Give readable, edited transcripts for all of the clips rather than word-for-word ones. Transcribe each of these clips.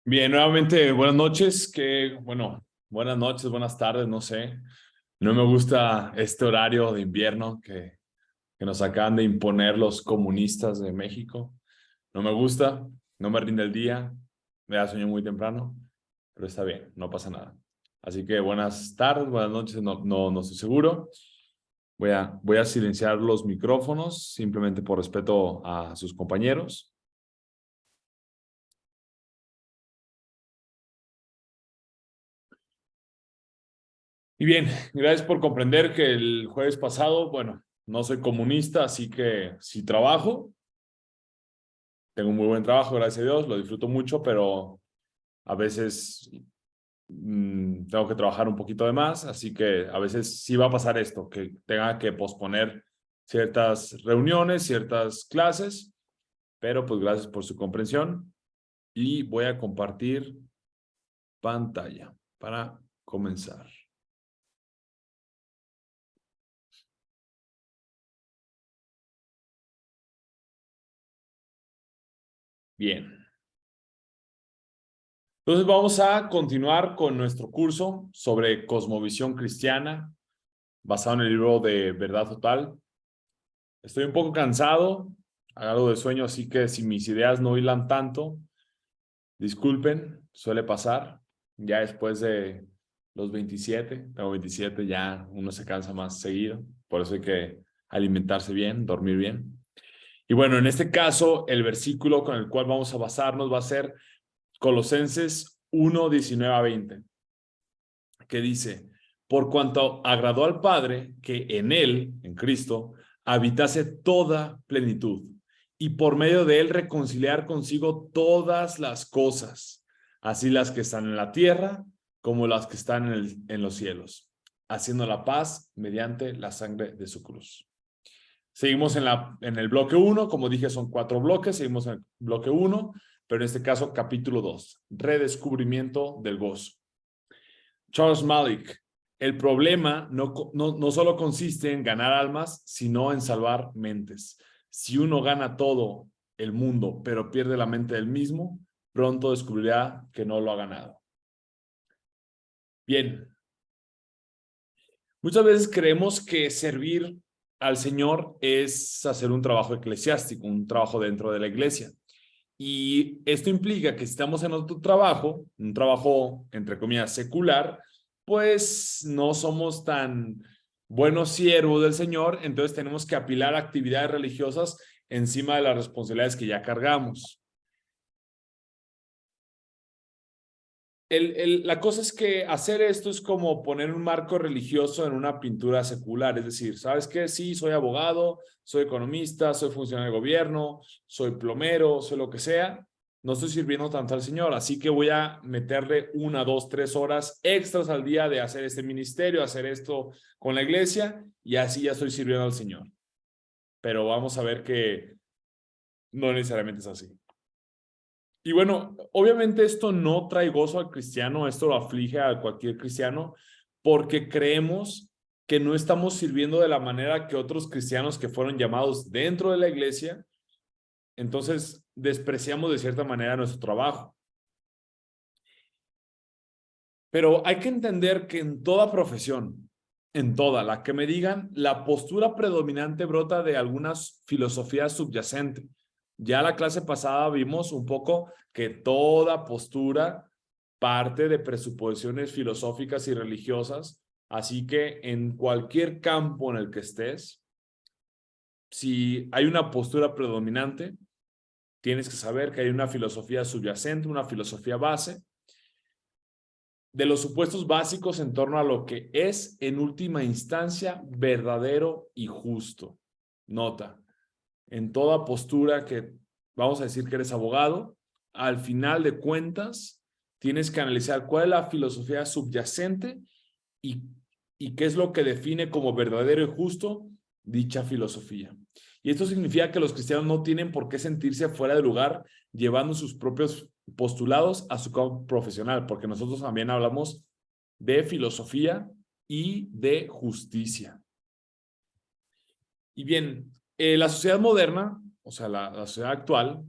Bien, nuevamente buenas noches, buenas noches, buenas tardes, no sé. No me gusta este horario de invierno que nos acaban de imponer los comunistas de México. No me gusta, no me rinde el día, me da sueño muy temprano, pero está bien, no pasa nada. Así que buenas tardes, buenas noches, no estoy seguro. Voy a silenciar los micrófonos simplemente por respeto a sus compañeros. Y bien, gracias por comprender que el jueves pasado, bueno, no soy comunista, así que sí trabajo, tengo un muy buen trabajo, gracias a Dios, lo disfruto mucho, pero a veces tengo que trabajar un poquito de más, así que a veces sí va a pasar esto, que tenga que posponer ciertas reuniones, ciertas clases, pero pues gracias por su comprensión y voy a compartir pantalla para comenzar. Bien. Entonces vamos a continuar con nuestro curso sobre cosmovisión cristiana basado en el libro de Verdad Total. Estoy un poco cansado, algo de sueño, así que si mis ideas no hilan tanto, disculpen, suele pasar. Ya después de los 27, tengo 27, ya uno se cansa más seguido, por eso hay que alimentarse bien, dormir bien. Y bueno, en este caso, el versículo con el cual vamos a basarnos va a ser Colosenses 1, 19 a 20. Que dice, por cuanto agradó al Padre que en él, en Cristo, habitase toda plenitud y por medio de él reconciliar consigo todas las cosas, así las que están en la tierra como las que están en los cielos, haciendo la paz mediante la sangre de su cruz. Seguimos en el bloque 1, como dije son 4 bloques, seguimos en el bloque 1, pero en este caso capítulo 2, redescubrimiento del gozo. Charles Malik, el problema no solo consiste en ganar almas, sino en salvar mentes. Si uno gana todo el mundo, pero pierde la mente del mismo, pronto descubrirá que no lo ha ganado. Bien, muchas veces creemos que servir al Señor es hacer un trabajo eclesiástico, un trabajo dentro de la iglesia. Y esto implica que si estamos en otro trabajo, un trabajo entre comillas secular, pues no somos tan buenos siervos del Señor, entonces tenemos que apilar actividades religiosas encima de las responsabilidades que ya cargamos. La cosa es que hacer esto es como poner un marco religioso en una pintura secular, es decir, ¿sabes qué? Sí, soy abogado, soy economista, soy funcionario de gobierno, soy plomero, soy lo que sea, no estoy sirviendo tanto al Señor, así que voy a meterle 1, 2, 3 horas extras al día de hacer este ministerio, hacer esto con la iglesia y así ya estoy sirviendo al Señor. Pero vamos a ver que no necesariamente es así. Y bueno, obviamente esto no trae gozo al cristiano, esto lo aflige a cualquier cristiano, porque creemos que no estamos sirviendo de la manera que otros cristianos que fueron llamados dentro de la iglesia, entonces despreciamos de cierta manera nuestro trabajo. Pero hay que entender que en toda profesión, en toda, la que me digan, la postura predominante brota de algunas filosofías subyacentes. Ya la clase pasada vimos un poco que toda postura parte de presuposiciones filosóficas y religiosas, así que en cualquier campo en el que estés, si hay una postura predominante, tienes que saber que hay una filosofía subyacente, una filosofía base, de los supuestos básicos en torno a lo que es en última instancia verdadero y justo. Nota, en toda postura que vamos a decir que eres abogado, al final de cuentas tienes que analizar cuál es la filosofía subyacente y, y qué es lo que define como verdadero y justo dicha filosofía. Y esto significa que los cristianos no tienen por qué sentirse fuera de lugar llevando sus propios postulados a su campo profesional, porque nosotros también hablamos de filosofía y de justicia. Y bien, la sociedad moderna, o sea, la sociedad actual,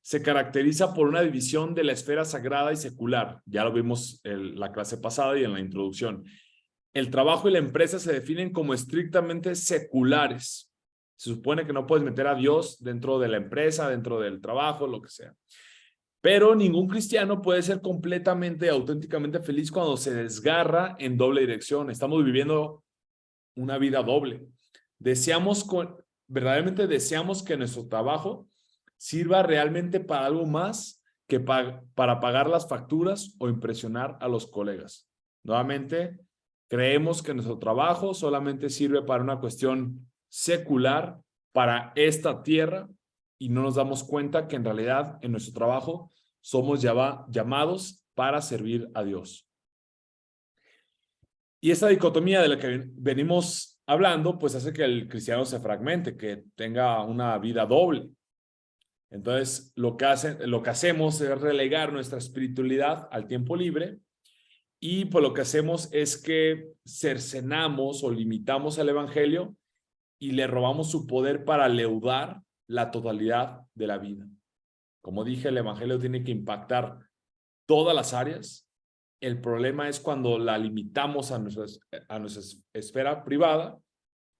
se caracteriza por una división de la esfera sagrada y secular. Ya lo vimos en la clase pasada y en la introducción. El trabajo y la empresa se definen como estrictamente seculares. Se supone que no puedes meter a Dios dentro de la empresa, dentro del trabajo, lo que sea. Pero ningún cristiano puede ser completamente, auténticamente feliz cuando se desgarra en doble dirección. Estamos viviendo una vida doble. Verdaderamente deseamos que nuestro trabajo sirva realmente para algo más que para pagar las facturas o impresionar a los colegas. Nuevamente, creemos que nuestro trabajo solamente sirve para una cuestión secular, para esta tierra, y no nos damos cuenta que en realidad en nuestro trabajo somos llamados para servir a Dios. Y esa dicotomía de la que venimos hablando, pues hace que el cristiano se fragmente, que tenga una vida doble. Entonces, lo que hacemos es relegar nuestra espiritualidad al tiempo libre, y pues lo que hacemos es que cercenamos o limitamos el evangelio y le robamos su poder para leudar la totalidad de la vida. Como dije, el evangelio tiene que impactar todas las áreas. El problema es cuando la limitamos a nuestra esfera privada,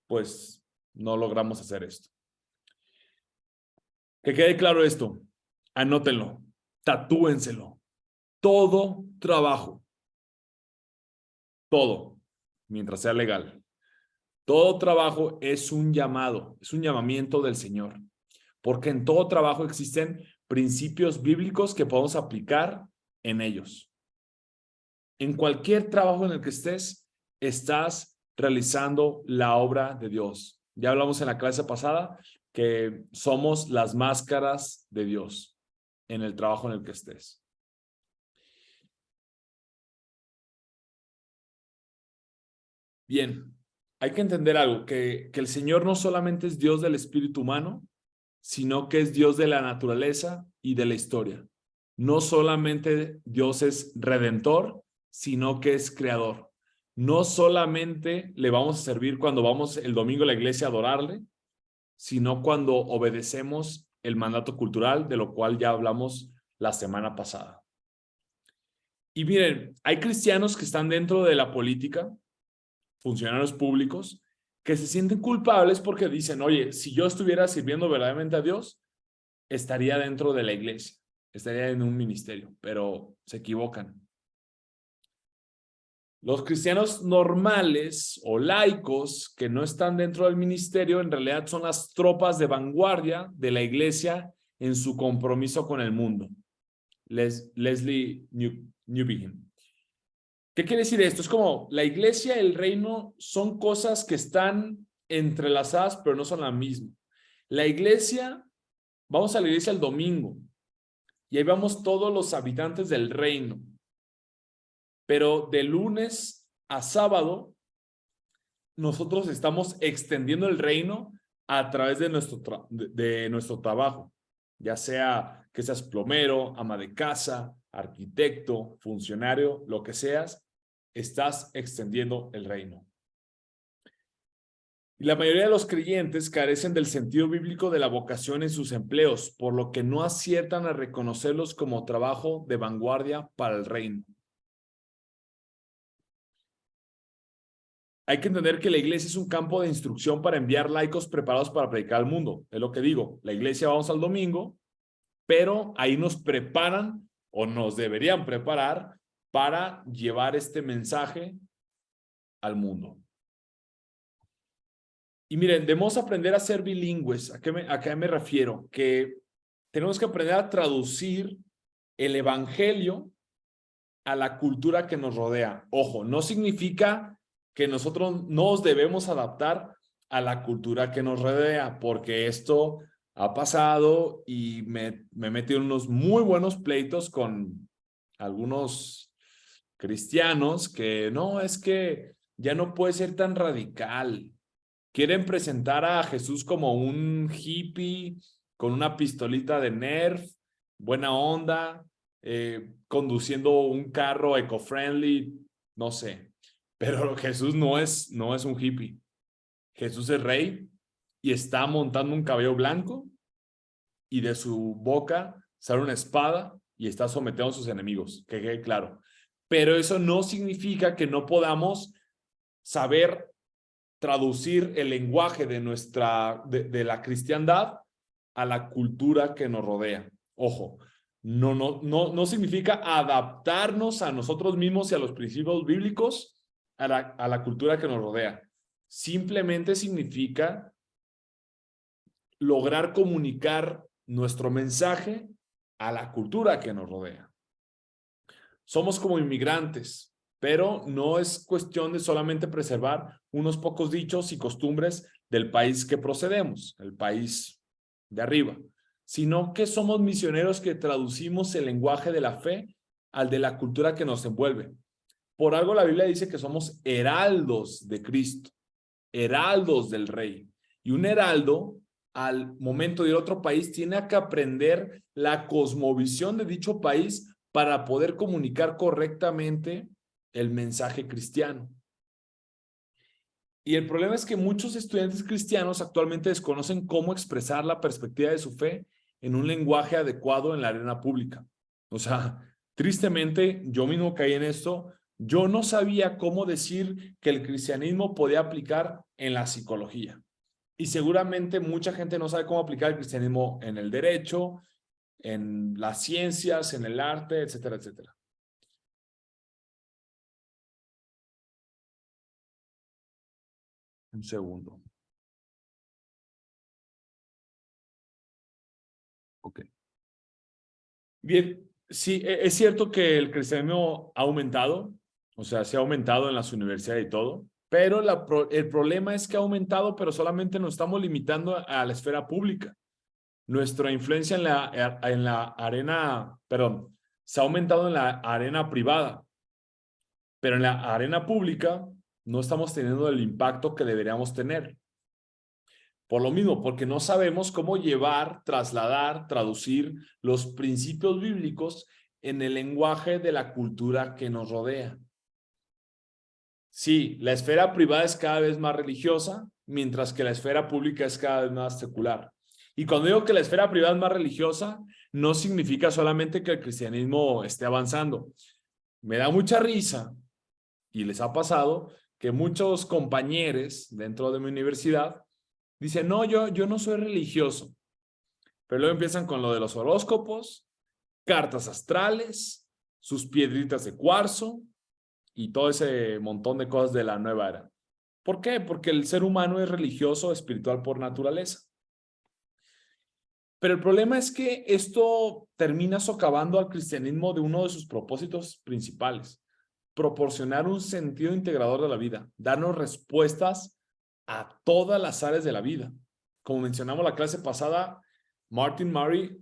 pues no logramos hacer esto. Que quede claro esto, anótenlo, tatúenselo. Todo trabajo, todo, mientras sea legal, todo trabajo es un llamado, es un llamamiento del Señor. Porque en todo trabajo existen principios bíblicos que podemos aplicar en ellos. En cualquier trabajo en el que estés, estás realizando la obra de Dios. Ya hablamos en la clase pasada que somos las máscaras de Dios en el trabajo en el que estés. Bien, hay que entender algo, que el Señor no solamente es Dios del espíritu humano, sino que es Dios de la naturaleza y de la historia. No solamente Dios es redentor, sino que es creador. No solamente le vamos a servir cuando vamos el domingo a la iglesia a adorarle, sino cuando obedecemos el mandato cultural, de lo cual ya hablamos la semana pasada. Y miren, hay cristianos que están dentro de la política, funcionarios públicos, que se sienten culpables porque dicen, oye, si yo estuviera sirviendo verdaderamente a Dios, estaría dentro de la iglesia, estaría en un ministerio, pero se equivocan. Los cristianos normales o laicos que no están dentro del ministerio en realidad son las tropas de vanguardia de la iglesia en su compromiso con el mundo. Leslie Newbigin. ¿Qué quiere decir esto? Es como la iglesia y el reino son cosas que están entrelazadas, pero no son la misma. La iglesia, vamos a la iglesia el domingo y ahí vamos todos los habitantes del reino. Pero de lunes a sábado, nosotros estamos extendiendo el reino a través de nuestro trabajo, ya sea que seas plomero, ama de casa, arquitecto, funcionario, lo que seas, estás extendiendo el reino. Y la mayoría de los creyentes carecen del sentido bíblico de la vocación en sus empleos, por lo que no aciertan a reconocerlos como trabajo de vanguardia para el reino. Hay que entender que la iglesia es un campo de instrucción para enviar laicos preparados para predicar al mundo. Es lo que digo, la iglesia vamos al domingo, pero ahí nos preparan o nos deberían preparar para llevar este mensaje al mundo. Y miren, debemos aprender a ser bilingües. ¿A qué me refiero? Que tenemos que aprender a traducir el evangelio a la cultura que nos rodea. Ojo, no significa que nosotros nos debemos adaptar a la cultura que nos rodea, porque esto ha pasado y me he metido en unos muy buenos pleitos con algunos cristianos que no, es que ya no puede ser tan radical. Quieren presentar a Jesús como un hippie con una pistolita de Nerf, buena onda, conduciendo un carro eco-friendly, no sé. Pero Jesús no es un hippie. Jesús es rey y está montando un caballo blanco y de su boca sale una espada y está sometiendo a sus enemigos, que quede claro. Pero eso no significa que no podamos saber traducir el lenguaje de la cristiandad a la cultura que nos rodea. Ojo, no significa adaptarnos a nosotros mismos y a los principios bíblicos a la cultura que nos rodea. Simplemente significa lograr comunicar nuestro mensaje a la cultura que nos rodea. Somos como inmigrantes, pero no es cuestión de solamente preservar unos pocos dichos y costumbres del país que procedemos, el país de arriba, sino que somos misioneros que traducimos el lenguaje de la fe al de la cultura que nos envuelve. Por algo la Biblia dice que somos heraldos de Cristo, heraldos del Rey. Y un heraldo, al momento de ir a otro país, tiene que aprender la cosmovisión de dicho país para poder comunicar correctamente el mensaje cristiano. Y el problema es que muchos estudiantes cristianos actualmente desconocen cómo expresar la perspectiva de su fe en un lenguaje adecuado en la arena pública. O sea, tristemente, yo mismo caí en esto. Yo no sabía cómo decir que el cristianismo podía aplicar en la psicología. Y seguramente mucha gente no sabe cómo aplicar el cristianismo en el derecho, en las ciencias, en el arte, etcétera, etcétera. Un segundo. Ok. Bien, sí, es cierto que el cristianismo ha aumentado, o sea, se ha aumentado en las universidades y todo, pero el problema es que ha aumentado, pero solamente nos estamos limitando a la esfera pública. Nuestra influencia en la arena, perdón, se ha aumentado en la arena privada, pero en la arena pública no estamos teniendo el impacto que deberíamos tener. Por lo mismo, porque no sabemos cómo llevar, trasladar, traducir los principios bíblicos en el lenguaje de la cultura que nos rodea. Sí, la esfera privada es cada vez más religiosa, mientras que la esfera pública es cada vez más secular. Y cuando digo que la esfera privada es más religiosa, no significa solamente que el cristianismo esté avanzando. Me da mucha risa, y les ha pasado, que muchos compañeros dentro de mi universidad dicen, no, yo no soy religioso. Pero luego empiezan con lo de los horóscopos, cartas astrales, sus piedritas de cuarzo y todo ese montón de cosas de la nueva era. ¿Por qué? Porque el ser humano es religioso, espiritual por naturaleza. Pero el problema es que esto termina socavando al cristianismo de uno de sus propósitos principales: proporcionar un sentido integrador de la vida, darnos respuestas a todas las áreas de la vida. Como mencionamos la clase pasada, Martin Murray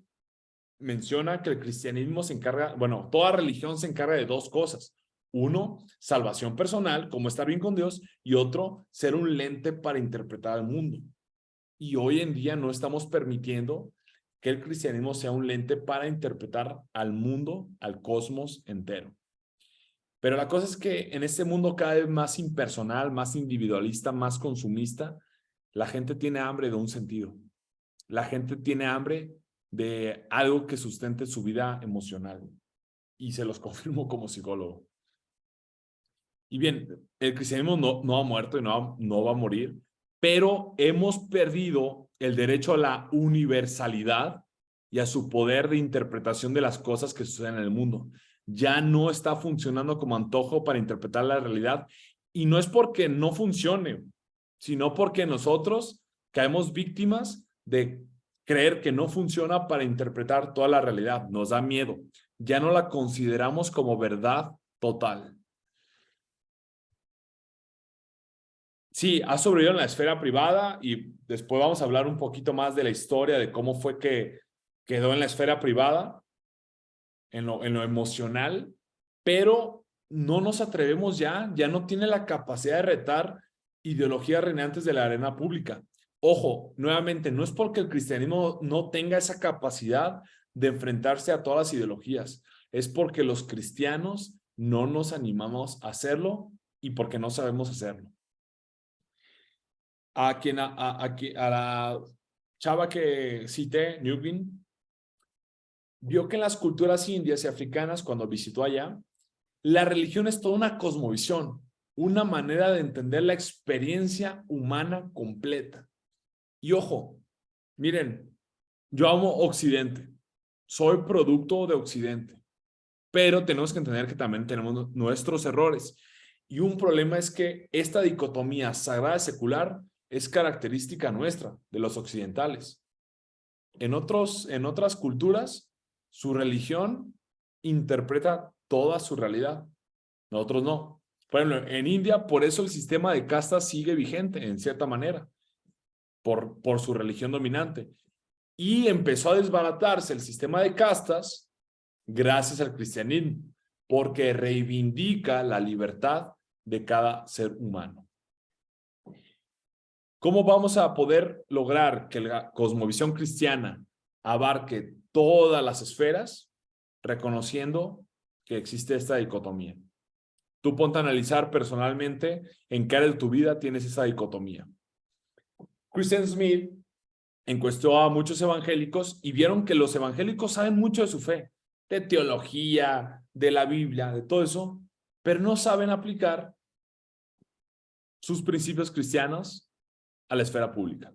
menciona que el cristianismo se encarga, bueno, toda religión se encarga de dos cosas. Uno, salvación personal, como estar bien con Dios, y otro, ser un lente para interpretar el mundo. Y hoy en día no estamos permitiendo que el cristianismo sea un lente para interpretar al mundo, al cosmos entero. Pero la cosa es que en este mundo cada vez más impersonal, más individualista, más consumista, la gente tiene hambre de un sentido. La gente tiene hambre de algo que sustente su vida emocional. Y se los confirmo como psicólogo. Y bien, el cristianismo no ha muerto y no va a morir, pero hemos perdido el derecho a la universalidad y a su poder de interpretación de las cosas que suceden en el mundo. Ya no está funcionando como antojo para interpretar la realidad, y no es porque no funcione, sino porque nosotros caemos víctimas de creer que no funciona para interpretar toda la realidad. Nos da miedo. Ya no la consideramos como verdad total. Sí, ha sobrevivido en la esfera privada, y después vamos a hablar un poquito más de la historia de cómo fue que quedó en la esfera privada, en lo emocional, pero no nos atrevemos ya no tiene la capacidad de retar ideologías reinantes de la arena pública. Ojo, nuevamente, no es porque el cristianismo no tenga esa capacidad de enfrentarse a todas las ideologías, es porque los cristianos no nos animamos a hacerlo y porque no sabemos hacerlo. A la chava que cité, Newbin, vio que en las culturas indias y africanas, cuando visitó allá, la religión es toda una cosmovisión, una manera de entender la experiencia humana completa. Y ojo, miren, yo amo Occidente, soy producto de Occidente, pero tenemos que entender que también tenemos nuestros errores. Y un problema es que esta dicotomía sagrada y secular es característica nuestra, de los occidentales. En otras culturas, su religión interpreta toda su realidad. Nosotros no. Por ejemplo, en India, por eso el sistema de castas sigue vigente, en cierta manera, por su religión dominante. Y empezó a desbaratarse el sistema de castas gracias al cristianismo, porque reivindica la libertad de cada ser humano. ¿Cómo vamos a poder lograr que la cosmovisión cristiana abarque todas las esferas, reconociendo que existe esta dicotomía? Tú ponte a analizar personalmente en qué área de tu vida tienes esa dicotomía. Christian Smith encuestó a muchos evangélicos y vieron que los evangélicos saben mucho de su fe, de teología, de la Biblia, de todo eso, pero no saben aplicar sus principios cristianos a la esfera pública.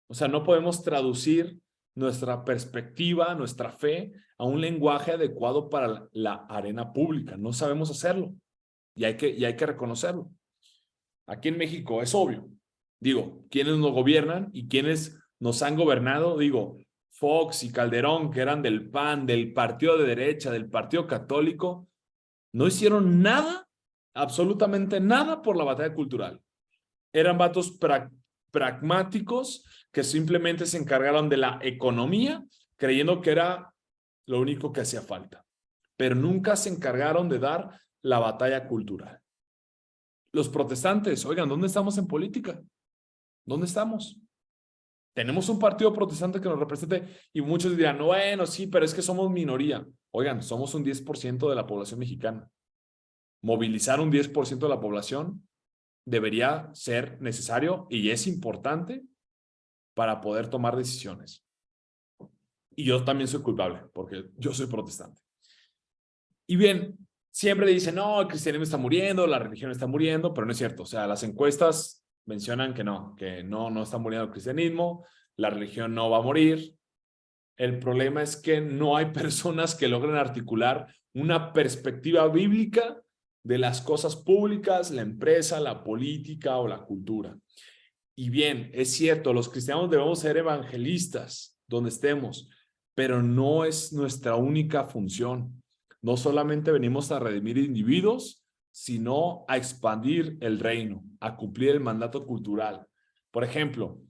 O sea, no podemos traducir nuestra perspectiva, nuestra fe, a un lenguaje adecuado para la arena pública. No sabemos hacerlo y hay que reconocerlo. Aquí en México es obvio. Digo, quienes nos gobiernan y quienes nos han gobernado, digo, Fox y Calderón, que eran del PAN, del partido de derecha, del partido católico, no hicieron nada, absolutamente nada por la batalla cultural. Eran vatos pragmáticos que simplemente se encargaron de la economía, creyendo que era lo único que hacía falta. Pero nunca se encargaron de dar la batalla cultural. Los protestantes, oigan, ¿dónde estamos en política? ¿Dónde estamos? Tenemos un partido protestante que nos represente y muchos dirán, bueno, sí, pero es que somos minoría. Oigan, somos un 10% de la población mexicana. Movilizar un 10% de la población debería ser necesario y es importante para poder tomar decisiones. Y yo también soy culpable porque yo soy protestante. Y bien, siempre dicen, no, el cristianismo está muriendo, la religión está muriendo, pero no es cierto. O sea, las encuestas mencionan que no está muriendo el cristianismo, la religión no va a morir. El problema es que no hay personas que logren articular una perspectiva bíblica de las cosas públicas, la empresa, la política o la cultura. Y bien, es cierto, los cristianos debemos ser evangelistas donde estemos, pero no es nuestra única función. No solamente venimos a redimir individuos, sino a expandir el reino, a cumplir el mandato cultural. Por ejemplo,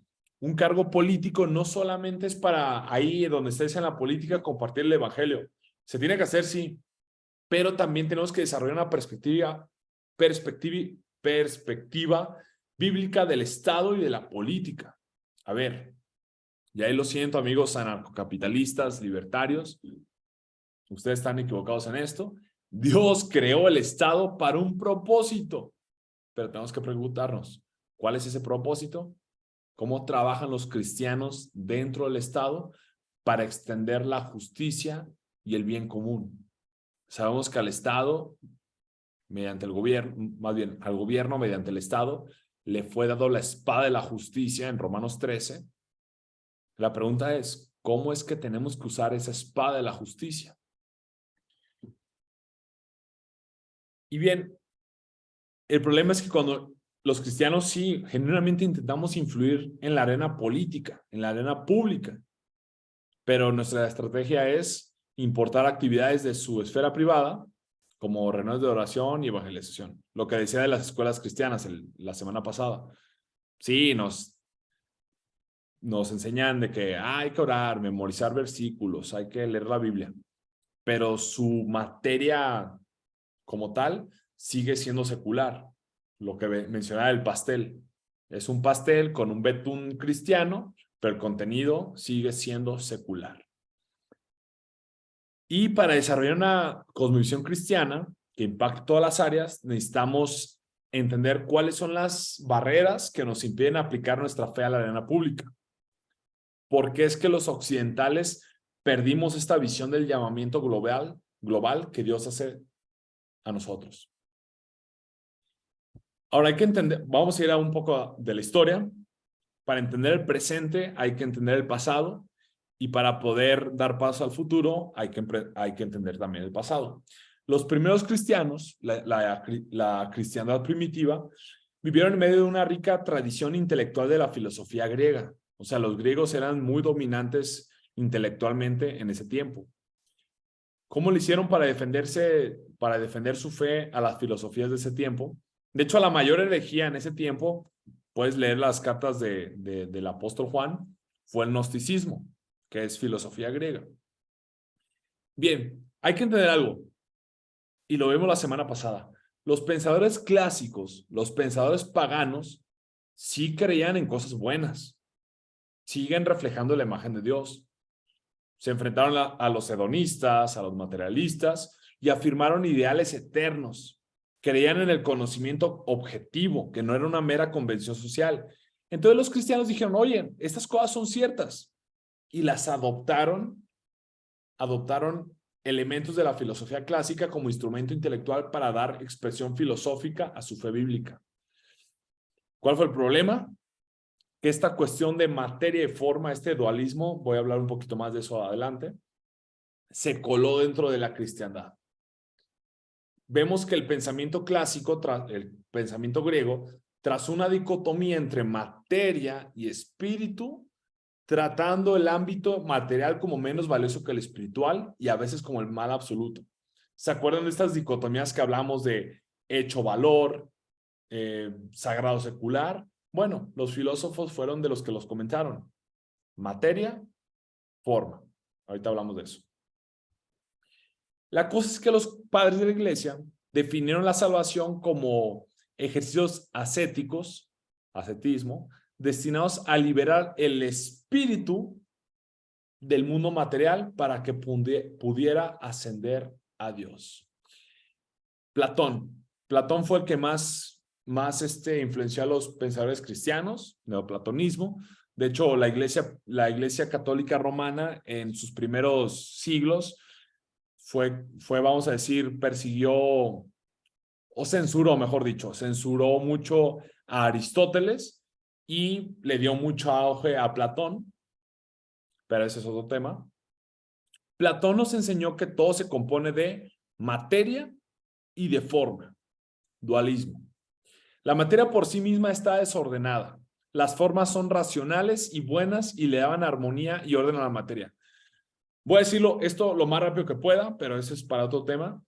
un cargo político no solamente es para ahí donde estés en la política compartir el evangelio. Se tiene que hacer, sí, pero también tenemos que desarrollar una perspectiva bíblica del Estado y de la política. A ver, y ahí lo siento, amigos anarcocapitalistas, libertarios, ustedes están equivocados en esto. Dios creó el Estado para un propósito, pero tenemos que preguntarnos, ¿cuál es ese propósito? ¿Cómo trabajan los cristianos dentro del Estado para extender la justicia y el bien común? Sabemos que al Estado, mediante el gobierno, más bien al gobierno mediante el Estado, le fue dado la espada de la justicia en Romanos 13. La pregunta es, ¿cómo es que tenemos que usar esa espada de la justicia? Y bien, el problema es que cuando los cristianos sí, genuinamente intentamos influir en la arena política, en la arena pública, pero nuestra estrategia es importar actividades de su esfera privada, como reuniones de oración y evangelización. Lo que decía de las escuelas cristianas la semana pasada. Sí, nos enseñan de que hay que orar, memorizar versículos, hay que leer la Biblia, pero su materia como tal sigue siendo secular. Lo que mencionaba el pastel. Es un pastel con un betún cristiano, pero el contenido sigue siendo secular. Y para desarrollar una cosmovisión cristiana que impacte todas las áreas, necesitamos entender cuáles son las barreras que nos impiden aplicar nuestra fe a la arena pública. ¿Por qué es que los occidentales perdimos esta visión del llamamiento global que Dios hace a nosotros. Ahora hay que entender, vamos a ir a un poco de la historia. Para entender el presente hay que entender el pasado, y para poder dar paso al futuro hay que entender también el pasado. Los primeros cristianos, la cristiandad primitiva, vivieron en medio de una rica tradición intelectual de la filosofía griega. O sea, los griegos eran muy dominantes intelectualmente en ese tiempo. ¿Cómo lo hicieron para defender su fe a las filosofías de ese tiempo? De hecho, la mayor herejía en ese tiempo, puedes leer las cartas del apóstol Juan, fue el gnosticismo, que es filosofía griega. Bien, hay que entender algo, y lo vemos la semana pasada. Los pensadores clásicos, los pensadores paganos, sí creían en cosas buenas, siguen reflejando la imagen de Dios. Se enfrentaron a los hedonistas, a los materialistas, y afirmaron ideales eternos. Creían en el conocimiento objetivo, que no era una mera convención social. Entonces los cristianos dijeron, oye, estas cosas son ciertas, y las adoptaron elementos de la filosofía clásica como instrumento intelectual para dar expresión filosófica a su fe bíblica. ¿Cuál fue el problema? Que esta cuestión de materia y forma, este dualismo, voy a hablar un poquito más de eso adelante, se coló dentro de la cristiandad. Vemos que el pensamiento clásico, el pensamiento griego, trazó una dicotomía entre materia y espíritu, tratando el ámbito material como menos valioso que el espiritual y a veces como el mal absoluto. ¿Se acuerdan de estas dicotomías que hablamos de hecho-valor, sagrado secular? Bueno, los filósofos fueron de los que los comentaron. Materia, forma. Ahorita hablamos de eso. La cosa es que los padres de la iglesia definieron la salvación como ejercicios ascéticos, ascetismo, destinados a liberar el espíritu del mundo material para que pudiera ascender a Dios. Platón fue el que más influenció a los pensadores cristianos, neoplatonismo. De hecho, la iglesia católica romana en sus primeros siglos fue, vamos a decir, persiguió o censuró, mejor dicho, censuró mucho a Aristóteles y le dio mucho auge a Platón, pero ese es otro tema. Platón nos enseñó que todo se compone de materia y de forma, dualismo. La materia por sí misma está desordenada. Las formas son racionales y buenas y le daban armonía y orden a la materia. Voy a decirlo esto lo más rápido que pueda, pero eso es para otro tema.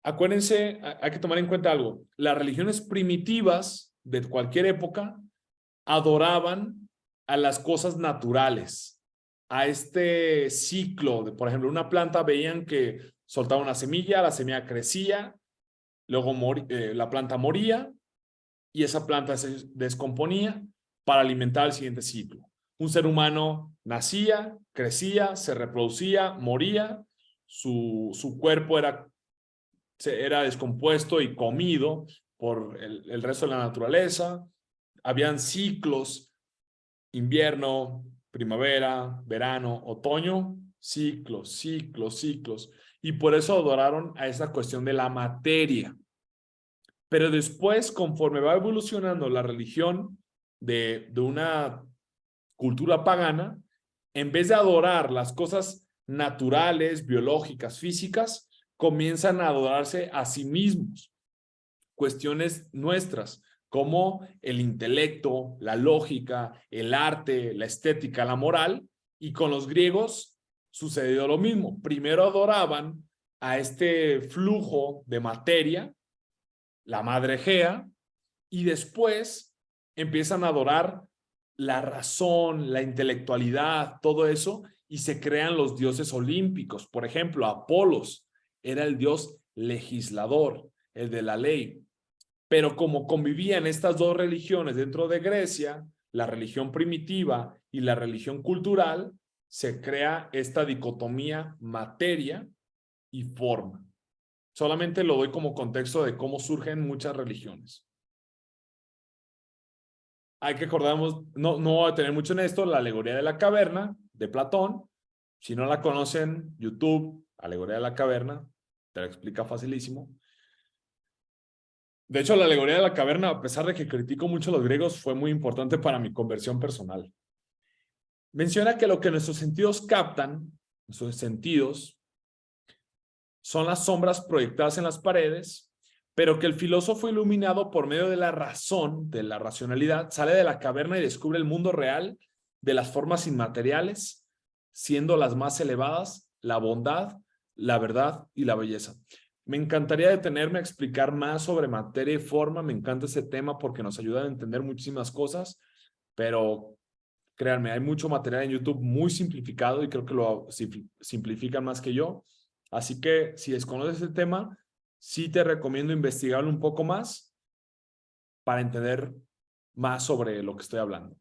Acuérdense, hay que tomar en cuenta algo. Las religiones primitivas de cualquier época adoraban a las cosas naturales, a este ciclo de, por ejemplo, una planta veían que soltaba una semilla, la semilla crecía, luego la planta moría y esa planta se descomponía para alimentar el siguiente ciclo. Un ser humano nacía, crecía, se reproducía, moría, su cuerpo era descompuesto y comido por el resto de la naturaleza. Habían ciclos, invierno, primavera, verano, otoño, ciclos, ciclos, ciclos. Y por eso adoraron a esa cuestión de la materia. Pero después, conforme va evolucionando la religión de una cultura pagana, en vez de adorar las cosas naturales, biológicas, físicas, comienzan a adorarse a sí mismos. Cuestiones nuestras, como el intelecto, la lógica, el arte, la estética, la moral, y con los griegos sucedió lo mismo. Primero adoraban a este flujo de materia, la madre Gea, y después empiezan a adorar la razón, la intelectualidad, todo eso, y se crean los dioses olímpicos. Por ejemplo, Apolos era el dios legislador, el de la ley. Pero como convivían estas dos religiones dentro de Grecia, la religión primitiva y la religión cultural, se crea esta dicotomía materia y forma. Solamente lo doy como contexto de cómo surgen muchas religiones. Hay que acordarnos, no voy a tener mucho en esto, la alegoría de la caverna de Platón, Si no la conocen, YouTube, Alegoría de la Caverna, te la explica facilísimo. De hecho, la Alegoría de la Caverna, a pesar de que critico mucho a los griegos, fue muy importante para mi conversión personal. Menciona que lo que nuestros sentidos captan, nuestros sentidos, son las sombras proyectadas en las paredes, pero que el filósofo iluminado por medio de la razón, de la racionalidad, sale de la caverna y descubre el mundo real de las formas inmateriales, siendo las más elevadas la bondad, la verdad y la belleza. Me encantaría detenerme a explicar más sobre materia y forma. Me encanta ese tema porque nos ayuda a entender muchísimas cosas, pero créanme, hay mucho material en YouTube muy simplificado y creo que lo simplifican más que yo. Así que si desconoces el tema, sí te recomiendo investigarlo un poco más para entender más sobre lo que estoy hablando.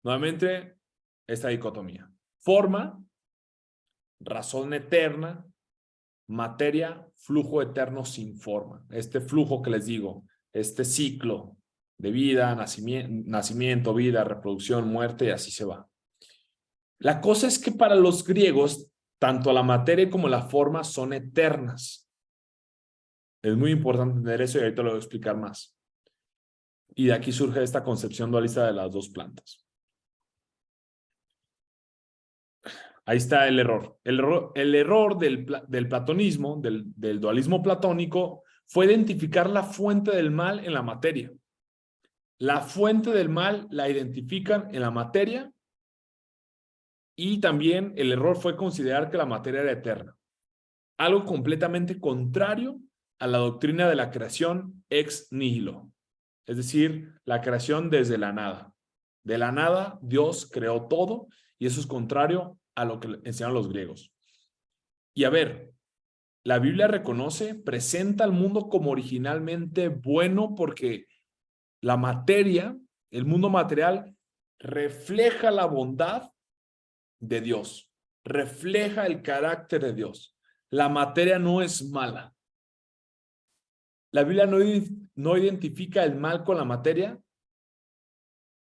Nuevamente, esta dicotomía. Forma, razón eterna, materia, flujo eterno sin forma. Este flujo que les digo, este ciclo de vida, nacimiento, vida, reproducción, muerte y así se va. La cosa es que para los griegos, tanto la materia como la forma son eternas. Es muy importante entender eso y ahorita lo voy a explicar más. Y de aquí surge esta concepción dualista de las dos plantas. Ahí está el error. El error del platonismo, del dualismo platónico, fue identificar la fuente del mal en la materia. La fuente del mal la identifican en la materia y también el error fue considerar que la materia era eterna. Algo completamente contrario a la doctrina de la creación ex nihilo. Es decir, la creación desde la nada. De la nada, Dios creó todo y eso es contrario a lo que enseñan los griegos. Y a ver, la Biblia reconoce, presenta al mundo como originalmente bueno porque la materia, el mundo material, refleja la bondad de Dios, refleja el carácter de Dios. La materia no es mala. La Biblia no identifica el mal con la materia.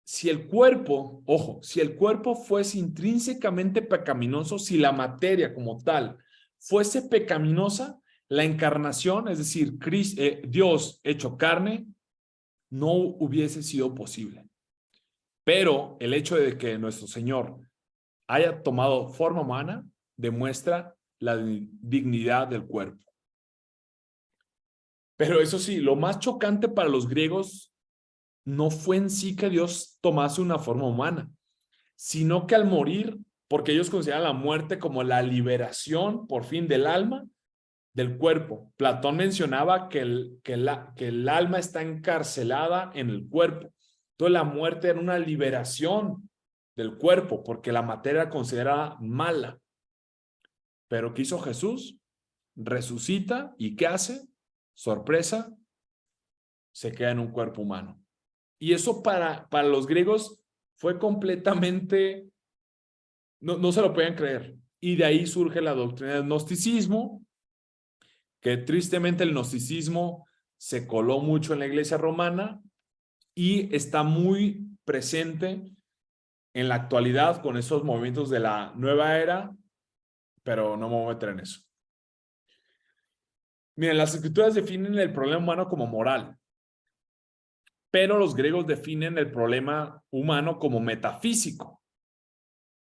Si el cuerpo, ojo, si el cuerpo fuese intrínsecamente pecaminoso, si la materia como tal fuese pecaminosa, la encarnación, es decir, Dios hecho carne, no hubiese sido posible. Pero el hecho de que nuestro Señor haya tomado forma humana demuestra la dignidad del cuerpo. Pero eso sí, lo más chocante para los griegos no fue en sí que Dios tomase una forma humana, sino que al morir, porque ellos consideran la muerte como la liberación por fin del alma del cuerpo. Platón mencionaba que el alma está encarcelada en el cuerpo. Entonces la muerte era una liberación del cuerpo porque la materia era considerada mala. Pero ¿qué hizo Jesús? Resucita y ¿qué hace? Sorpresa, se queda en un cuerpo humano. Y eso para los griegos fue completamente, no se lo podían creer. Y de ahí surge la doctrina del gnosticismo, que tristemente el gnosticismo se coló mucho en la iglesia romana y está muy presente en la actualidad con esos movimientos de la nueva era, pero no me voy a meter en eso. Miren, las escrituras definen el problema humano como moral, pero los griegos definen el problema humano como metafísico.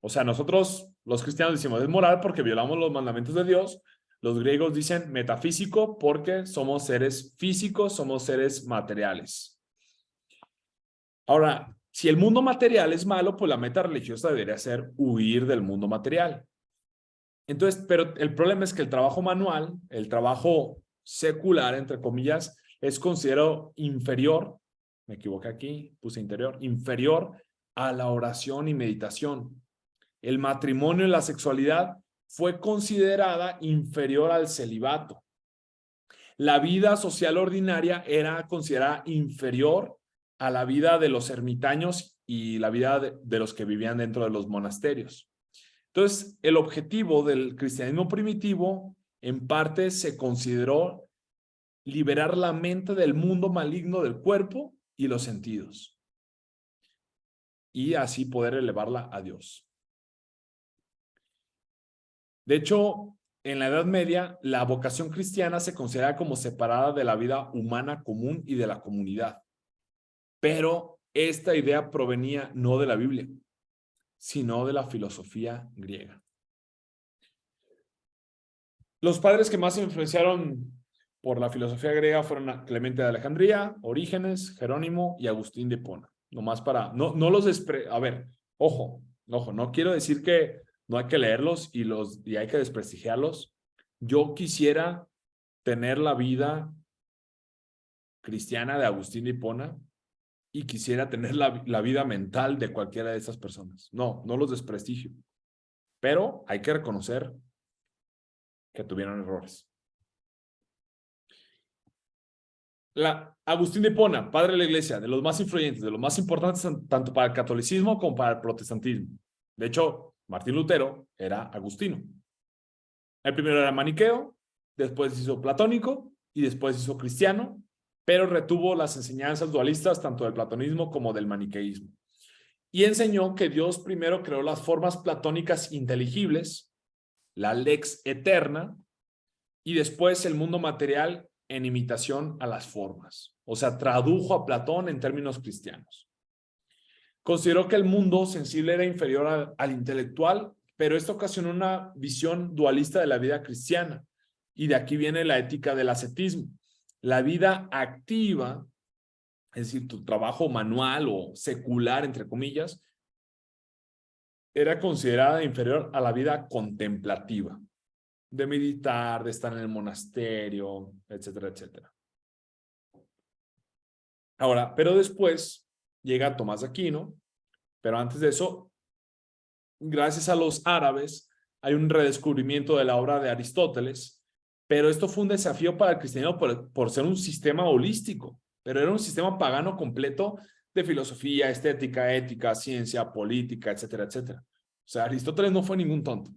O sea, nosotros, los cristianos, decimos es moral porque violamos los mandamientos de Dios. Los griegos dicen metafísico porque somos seres físicos, somos seres materiales. Ahora, si el mundo material es malo, pues la meta religiosa debería ser huir del mundo material. Entonces, pero el problema es que el trabajo manual, el trabajo secular, entre comillas, es considerado inferior, me equivoqué aquí, puse interior, inferior a la oración y meditación. El matrimonio y la sexualidad fue considerada inferior al celibato. La vida social ordinaria era considerada inferior a la vida de los ermitaños y la vida de los que vivían dentro de los monasterios. Entonces, el objetivo del cristianismo primitivo, en parte, se consideró liberar la mente del mundo maligno del cuerpo y los sentidos, y así poder elevarla a Dios. De hecho, en la Edad Media, la vocación cristiana se considera como separada de la vida humana común y de la comunidad. Pero esta idea provenía no de la Biblia, sino de la filosofía griega. Los padres que más influenciaron por la filosofía griega fueron Clemente de Alejandría, Orígenes, Jerónimo y Agustín de Hipona. Nomás para, no los a ver, ojo, no quiero decir que no hay que leerlos y hay que desprestigiarlos. Yo quisiera tener la vida cristiana de Agustín de Hipona y quisiera tener la vida mental de cualquiera de esas personas. No los desprestigio, pero hay que reconocer que tuvieron errores. Agustín de Hipona, padre de la iglesia, de los más influyentes, de los más importantes tanto para el catolicismo como para el protestantismo. De hecho, Martín Lutero era agustino. El primero era maniqueo, después hizo platónico y después hizo cristiano, pero retuvo las enseñanzas dualistas tanto del platonismo como del maniqueísmo. Y enseñó que Dios primero creó las formas platónicas inteligibles, la lex eterna, y después el mundo material en imitación a las formas. O sea, tradujo a Platón en términos cristianos. Consideró que el mundo sensible era inferior al intelectual, pero esto ocasionó una visión dualista de la vida cristiana. Y de aquí viene la ética del ascetismo. La vida activa, es decir, tu trabajo manual o secular, entre comillas, era considerada inferior a la vida contemplativa, de meditar, de estar en el monasterio, etcétera, etcétera. Ahora, pero después llega Tomás de Aquino, pero antes de eso, gracias a los árabes, hay un redescubrimiento de la obra de Aristóteles, pero esto fue un desafío para el cristianismo por ser un sistema holístico, pero era un sistema pagano completo de filosofía, estética, ética, ciencia, política, etcétera, etcétera. O sea, Aristóteles no fue ningún tonto.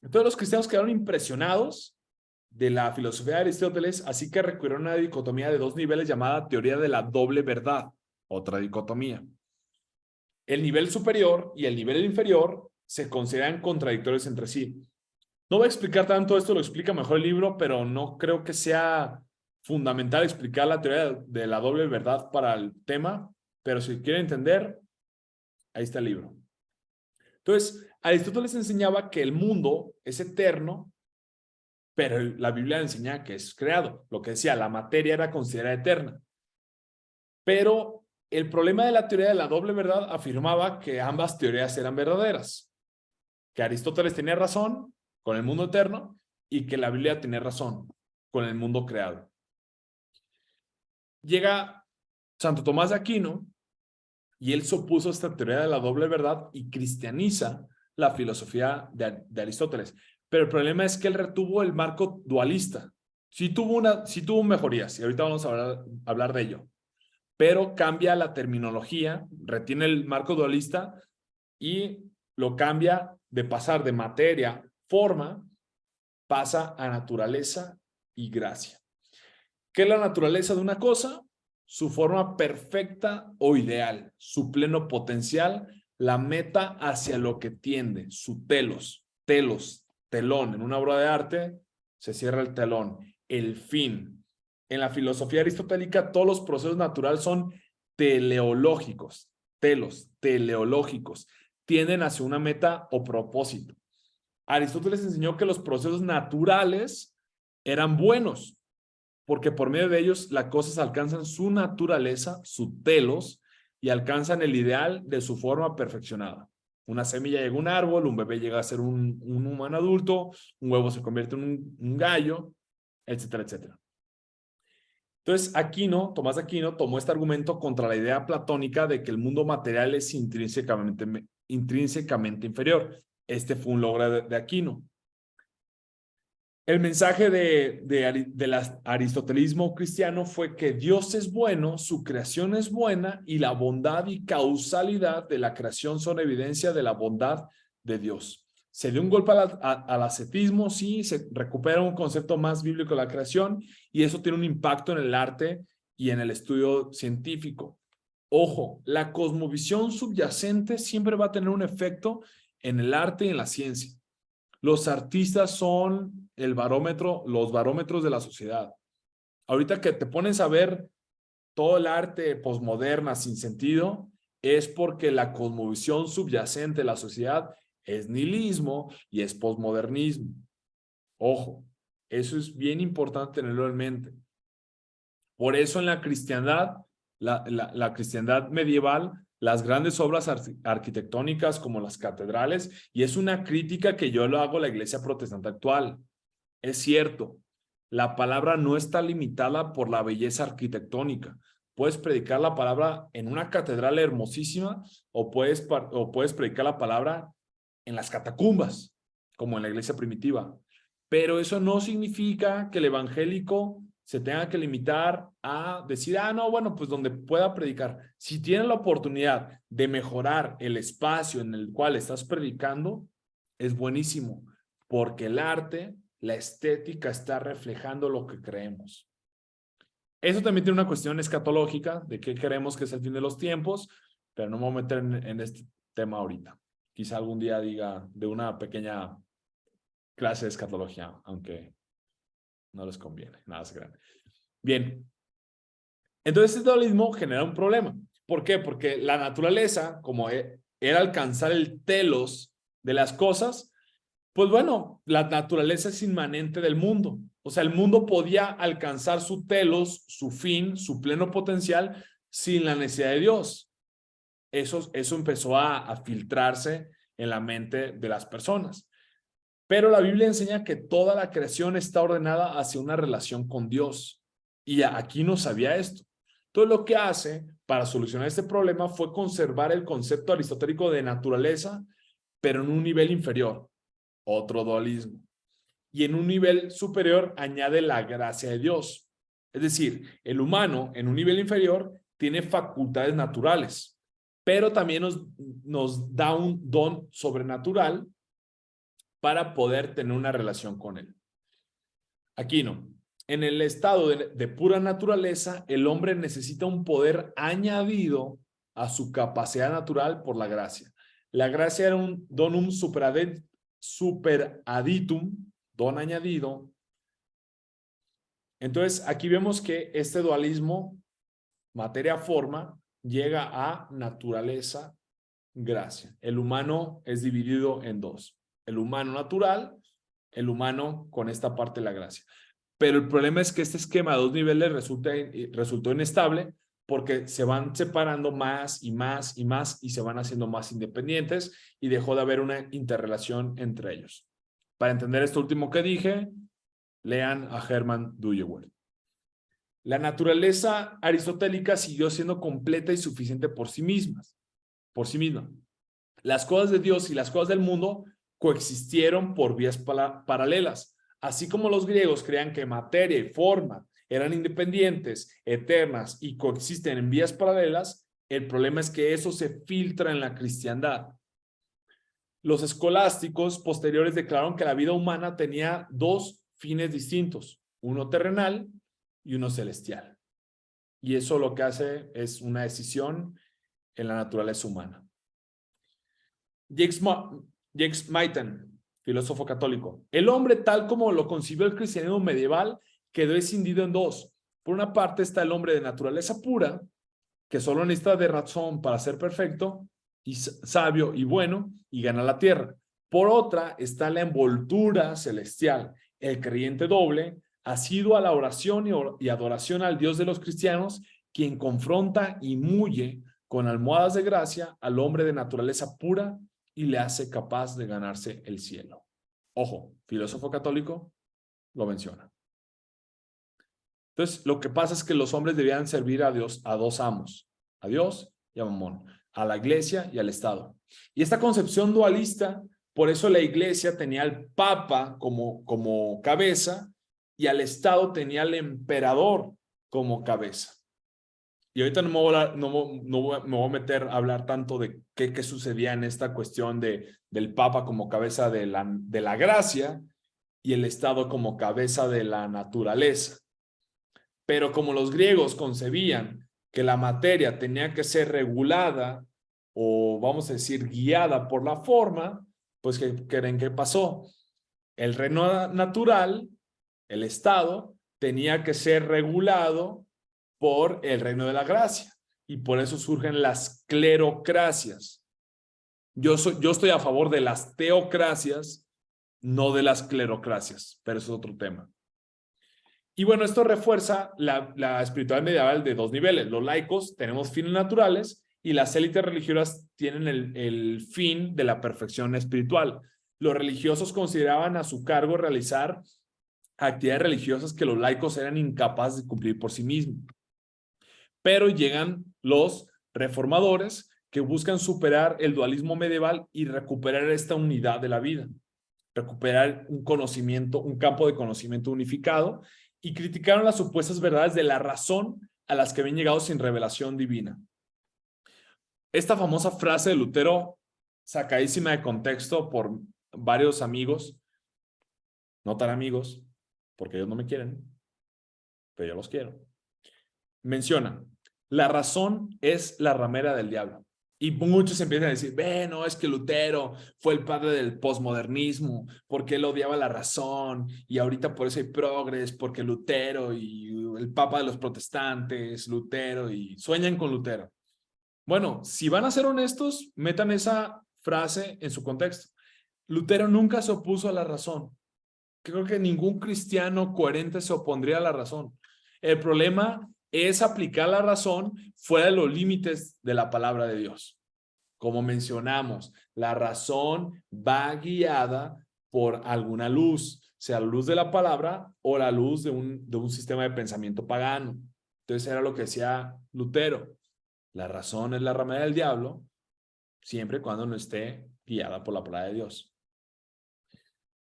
Entonces los cristianos quedaron impresionados de la filosofía de Aristóteles, así que recurrieron a una dicotomía de dos niveles llamada teoría de la doble verdad, otra dicotomía. El nivel superior y el nivel inferior se consideran contradictorios entre sí. No voy a explicar tanto esto, lo explica mejor el libro, pero no creo que sea fundamental explicar la teoría de la doble verdad para el tema, pero si quieren entender, ahí está el libro. Entonces, Aristóteles enseñaba que el mundo es eterno, pero la Biblia enseña que es creado. Lo que decía, la materia era considerada eterna. Pero el problema de la teoría de la doble verdad afirmaba que ambas teorías eran verdaderas. Que Aristóteles tenía razón con el mundo eterno y que la Biblia tenía razón con el mundo creado. Llega Santo Tomás de Aquino y él se opuso a esta teoría de la doble verdad y cristianiza la filosofía de Aristóteles. Pero el problema es que él retuvo el marco dualista. Sí tuvo mejorías y ahorita vamos a hablar de ello. Pero cambia la terminología, retiene el marco dualista y lo cambia de pasar de materia, forma, pasa a naturaleza y gracia. ¿Qué es la naturaleza de una cosa? Su forma perfecta o ideal, su pleno potencial, la meta hacia lo que tiende, su telos, telón. En una obra de arte se cierra el telón, el fin. En la filosofía aristotélica, todos los procesos naturales son teleológicos, teleológicos, tienden hacia una meta o propósito. Aristóteles enseñó que los procesos naturales eran buenos, porque por medio de ellos las cosas alcanzan su naturaleza, su telos, y alcanzan el ideal de su forma perfeccionada. Una semilla llega a un árbol, un bebé llega a ser un humano adulto, un huevo se convierte en un gallo, etcétera, etcétera. Entonces, Tomás de Aquino tomó este argumento contra la idea platónica de que el mundo material es intrínsecamente inferior. Este fue un logro de Aquino. El mensaje del aristotelismo cristiano fue que Dios es bueno, su creación es buena y la bondad y causalidad de la creación son evidencia de la bondad de Dios. Se dio un golpe al ascetismo, sí, se recupera un concepto más bíblico de la creación y eso tiene un impacto en el arte y en el estudio científico. Ojo, la cosmovisión subyacente siempre va a tener un efecto en el arte y en la ciencia. Los artistas son el barómetro, los barómetros de la sociedad. Ahorita que te pones a ver todo el arte posmoderna sin sentido, es porque la cosmovisión subyacente de la sociedad es nihilismo y es posmodernismo. Ojo, eso es bien importante tenerlo en mente. Por eso en la cristiandad, la cristiandad medieval, las grandes obras arquitectónicas como las catedrales, y es una crítica que yo lo hago a la iglesia protestante actual. Es cierto, la palabra no está limitada por la belleza arquitectónica. Puedes predicar la palabra en una catedral hermosísima o puedes predicar la palabra en las catacumbas, como en la iglesia primitiva. Pero eso no significa que el evangélico se tenga que limitar a decir, no, bueno, pues donde pueda predicar. Si tienes la oportunidad de mejorar el espacio en el cual estás predicando, es buenísimo, porque el arte, la estética está reflejando lo que creemos. Eso también tiene una cuestión escatológica de qué creemos que es el fin de los tiempos, pero no me voy a meter en este tema ahorita. Quizá algún día diga de una pequeña clase de escatología, aunque no les conviene, nada se grande. Bien, entonces este dualismo genera un problema. ¿Por qué? Porque la naturaleza, como era alcanzar el telos de las cosas, pues bueno, la naturaleza es inmanente del mundo. O sea, el mundo podía alcanzar su telos, su fin, su pleno potencial sin la necesidad de Dios. Eso empezó a filtrarse en la mente de las personas. Pero la Biblia enseña que toda la creación está ordenada hacia una relación con Dios. Y aquí no sabía esto. Todo lo que hace para solucionar este problema fue conservar el concepto aristotélico de naturaleza, pero en un nivel inferior. Otro dualismo. Y en un nivel superior añade la gracia de Dios. Es decir, el humano en un nivel inferior tiene facultades naturales, pero también nos da un don sobrenatural para poder tener una relación con él. Aquí no. En el estado de pura naturaleza, el hombre necesita un poder añadido a su capacidad natural por la gracia. La gracia era un donum superaditum, don añadido. Entonces, aquí vemos que este dualismo, materia-forma, llega a naturaleza-gracia. El humano es dividido en dos. El humano natural, el humano con esta parte de la gracia. Pero el problema es que este esquema de dos niveles resultó inestable porque se van separando más y más y más y se van haciendo más independientes y dejó de haber una interrelación entre ellos. Para entender esto último que dije, lean a Hermann Dooyeweerd. La naturaleza aristotélica siguió siendo completa y suficiente por sí misma. Las cosas de Dios y las cosas del mundo coexistieron por vías paralelas. Así como los griegos creían que materia y forma eran independientes, eternas y coexisten en vías paralelas, el problema es que eso se filtra en la cristiandad. Los escolásticos posteriores declararon que la vida humana tenía dos fines distintos, uno terrenal y uno celestial. Y eso lo que hace es una decisión en la naturaleza humana. Jacques Maritain, filósofo católico. El hombre, tal como lo concibió el cristianismo medieval, quedó escindido en dos. Por una parte está el hombre de naturaleza pura, que solo necesita de razón para ser perfecto, y sabio y bueno, y gana la tierra. Por otra está la envoltura celestial, el creyente doble, asiduo a la oración y adoración al Dios de los cristianos, quien confronta y mulle con almohadas de gracia al hombre de naturaleza pura y le hace capaz de ganarse el cielo. Ojo, filósofo católico lo menciona. Entonces, lo que pasa es que los hombres debían servir a Dios, a dos amos, a Dios y a Mamón, a la iglesia y al Estado. Y esta concepción dualista, por eso la iglesia tenía al Papa como cabeza y al Estado tenía al emperador como cabeza. Y ahorita no me voy a meter a hablar tanto de qué sucedía en esta cuestión del Papa como cabeza de la gracia y el Estado como cabeza de la naturaleza. Pero como los griegos concebían que la materia tenía que ser regulada o vamos a decir guiada por la forma, pues ¿qué creen que pasó? El reino natural, el Estado, tenía que ser regulado por el reino de la gracia. Y por eso surgen las clerocracias. Yo estoy a favor de las teocracias, no de las clerocracias, pero eso es otro tema. Y bueno, esto refuerza la espiritualidad medieval de dos niveles. Los laicos tenemos fines naturales y las élites religiosas tienen el fin de la perfección espiritual. Los religiosos consideraban a su cargo realizar actividades religiosas que los laicos eran incapaces de cumplir por sí mismos. Pero llegan los reformadores que buscan superar el dualismo medieval y recuperar esta unidad de la vida, recuperar un conocimiento, un campo de conocimiento unificado, y criticaron las supuestas verdades de la razón a las que habían llegado sin revelación divina. Esta famosa frase de Lutero, sacadísima de contexto por varios amigos, no tan amigos, porque ellos no me quieren, pero yo los quiero. Menciona, la razón es la ramera del diablo. Y muchos empiezan a decir, bueno, es que Lutero fue el padre del posmodernismo, porque él odiaba la razón, y ahorita por eso hay progres, porque Lutero y el papa de los protestantes, Lutero, y sueñan con Lutero. Bueno, si van a ser honestos, metan esa frase en su contexto. Lutero nunca se opuso a la razón. Creo que ningún cristiano coherente se opondría a la razón. El problema es aplicar la razón fuera de los límites de la palabra de Dios. Como mencionamos, la razón va guiada por alguna luz, sea la luz de la palabra o la luz de un sistema de pensamiento pagano. Entonces era lo que decía Lutero. La razón es la ramera del diablo, siempre y cuando no esté guiada por la palabra de Dios.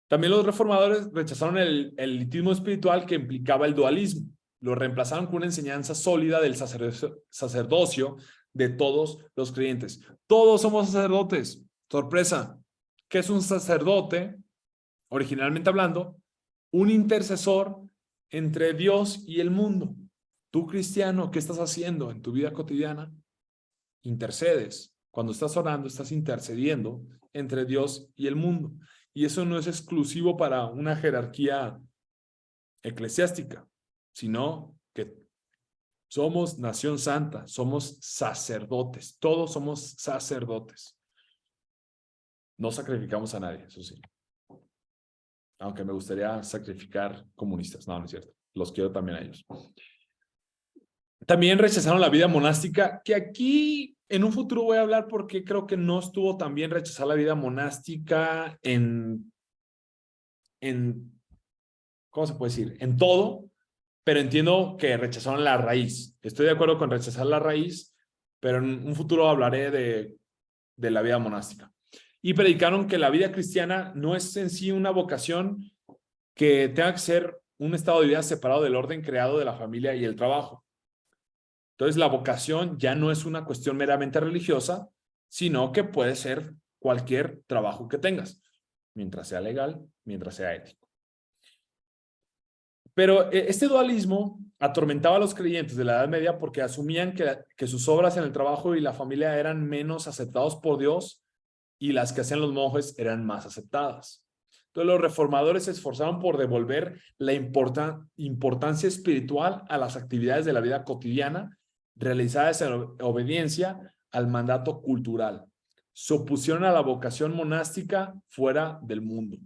También los reformadores rechazaron el elitismo espiritual que implicaba el dualismo. Lo reemplazaron con una enseñanza sólida del sacerdocio de todos los creyentes. Todos somos sacerdotes. Sorpresa. ¿Qué es un sacerdote? Originalmente hablando, un intercesor entre Dios y el mundo. Tú, cristiano, ¿qué estás haciendo en tu vida cotidiana? Intercedes. Cuando estás orando, estás intercediendo entre Dios y el mundo. Y eso no es exclusivo para una jerarquía eclesiástica, sino que somos nación santa, somos sacerdotes, todos somos sacerdotes. No sacrificamos a nadie, eso sí. Aunque me gustaría sacrificar comunistas, no es cierto, los quiero también a ellos. También rechazaron la vida monástica, que aquí en un futuro voy a hablar porque creo que no estuvo tan bien rechazar la vida monástica en ¿cómo se puede decir? En todo, pero entiendo que rechazaron la raíz. Estoy de acuerdo con rechazar la raíz, pero en un futuro hablaré de la vida monástica. Y predicaron que la vida cristiana no es en sí una vocación que tenga que ser un estado de vida separado del orden creado de la familia y el trabajo. Entonces, la vocación ya no es una cuestión meramente religiosa, sino que puede ser cualquier trabajo que tengas, mientras sea legal, mientras sea ético. Pero este dualismo atormentaba a los creyentes de la Edad Media porque asumían que sus obras en el trabajo y la familia eran menos aceptados por Dios y las que hacían los monjes eran más aceptadas. Entonces los reformadores se esforzaron por devolver la importancia espiritual a las actividades de la vida cotidiana realizadas en obediencia al mandato cultural. Se opusieron a la vocación monástica fuera del mundo.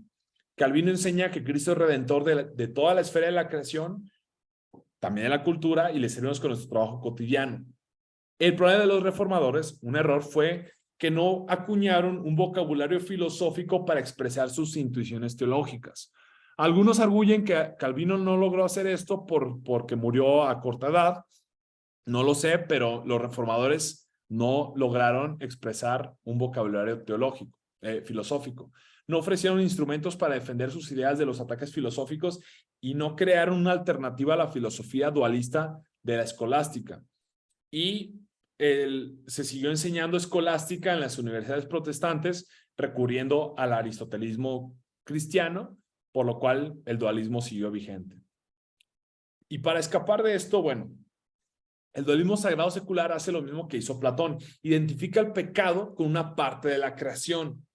Calvino enseña que Cristo es redentor de toda la esfera de la creación, también de la cultura, y le servimos con nuestro trabajo cotidiano. El problema de los reformadores, un error, fue que no acuñaron un vocabulario filosófico para expresar sus intuiciones teológicas. Algunos arguyen que Calvino no logró hacer esto porque murió a corta edad. No lo sé, pero los reformadores no lograron expresar un vocabulario teológico, filosófico. No ofrecieron instrumentos para defender sus ideas de los ataques filosóficos y no crearon una alternativa a la filosofía dualista de la escolástica. Y se siguió enseñando escolástica en las universidades protestantes, recurriendo al aristotelismo cristiano, por lo cual el dualismo siguió vigente. Y para escapar de esto, bueno, el dualismo sagrado secular hace lo mismo que hizo Platón. Identifica el pecado con una parte de la creación.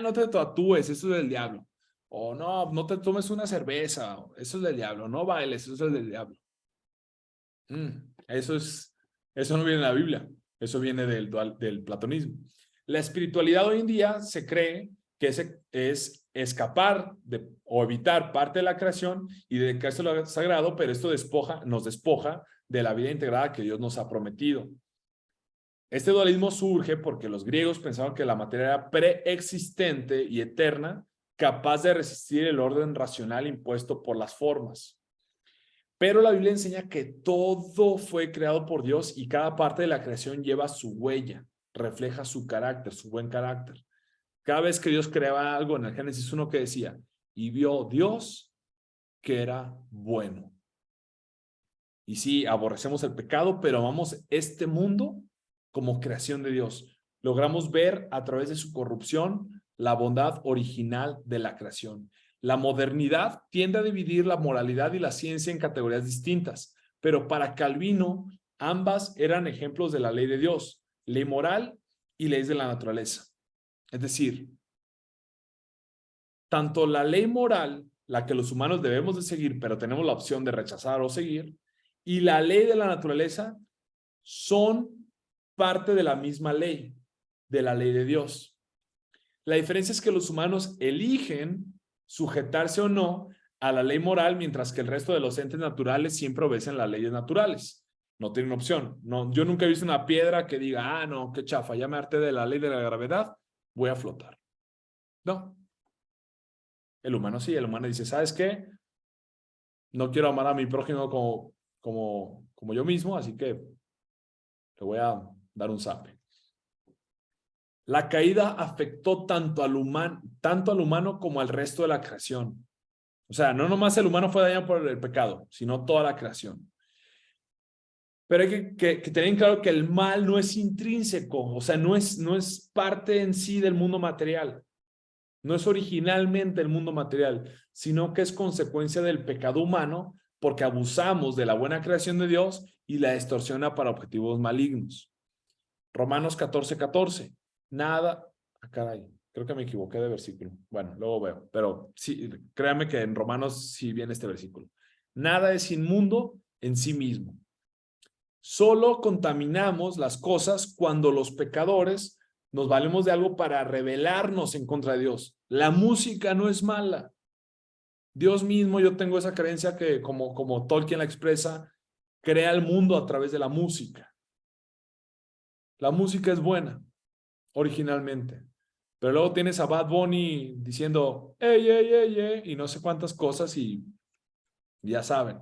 No te tatúes, eso es del diablo. O no, no te tomes una cerveza, eso es del diablo, no bailes, eso es del diablo. Eso no viene en la Biblia, eso viene del platonismo. La espiritualidad hoy en día se cree que es escapar o evitar parte de la creación y dedicarse a lo sagrado, pero esto nos despoja de la vida integrada que Dios nos ha prometido. Este dualismo surge porque los griegos pensaban que la materia era preexistente y eterna, capaz de resistir el orden racional impuesto por las formas. Pero la Biblia enseña que todo fue creado por Dios y cada parte de la creación lleva su huella, refleja su carácter, su buen carácter. Cada vez que Dios creaba algo, en el Génesis 1 que decía, y vio Dios que era bueno. Y sí, aborrecemos el pecado, pero amamos este mundo como creación de Dios. Logramos ver a través de su corrupción la bondad original de la creación. La modernidad tiende a dividir la moralidad y la ciencia en categorías distintas, pero para Calvino ambas eran ejemplos de la ley de Dios, ley moral y leyes de la naturaleza. Es decir, tanto la ley moral, la que los humanos debemos de seguir, pero tenemos la opción de rechazar o seguir, y la ley de la naturaleza son parte de la misma ley, de la ley de Dios. La diferencia es que los humanos eligen sujetarse o no a la ley moral, mientras que el resto de los entes naturales siempre obedecen las leyes naturales. No tienen opción. No, yo nunca he visto una piedra que diga, no, qué chafa, ya me harté de la ley de la gravedad, voy a flotar. No. El humano sí, el humano dice, ¿sabes qué? No quiero amar a mi prójimo como yo mismo, así que te voy a dar un zape. La caída afectó tanto al humano como al resto de la creación. O sea, no nomás el humano fue dañado por el pecado, sino toda la creación. Pero hay que tener claro que el mal no es intrínseco, o sea, no es parte en sí del mundo material. No es originalmente el mundo material, sino que es consecuencia del pecado humano porque abusamos de la buena creación de Dios y la distorsiona para objetivos malignos. Romanos 14:14. Nada, caray, creo que me equivoqué de versículo. Bueno, luego veo, pero sí, créanme que en Romanos sí viene este versículo. Nada es inmundo en sí mismo. Solo contaminamos las cosas cuando los pecadores nos valemos de algo para rebelarnos en contra de Dios. La música no es mala. Dios mismo, yo tengo esa creencia que como Tolkien la expresa, crea el mundo a través de la música. La música es buena, originalmente. Pero luego tienes a Bad Bunny diciendo, ey, ey, ey, ey, y no sé cuántas cosas y ya saben.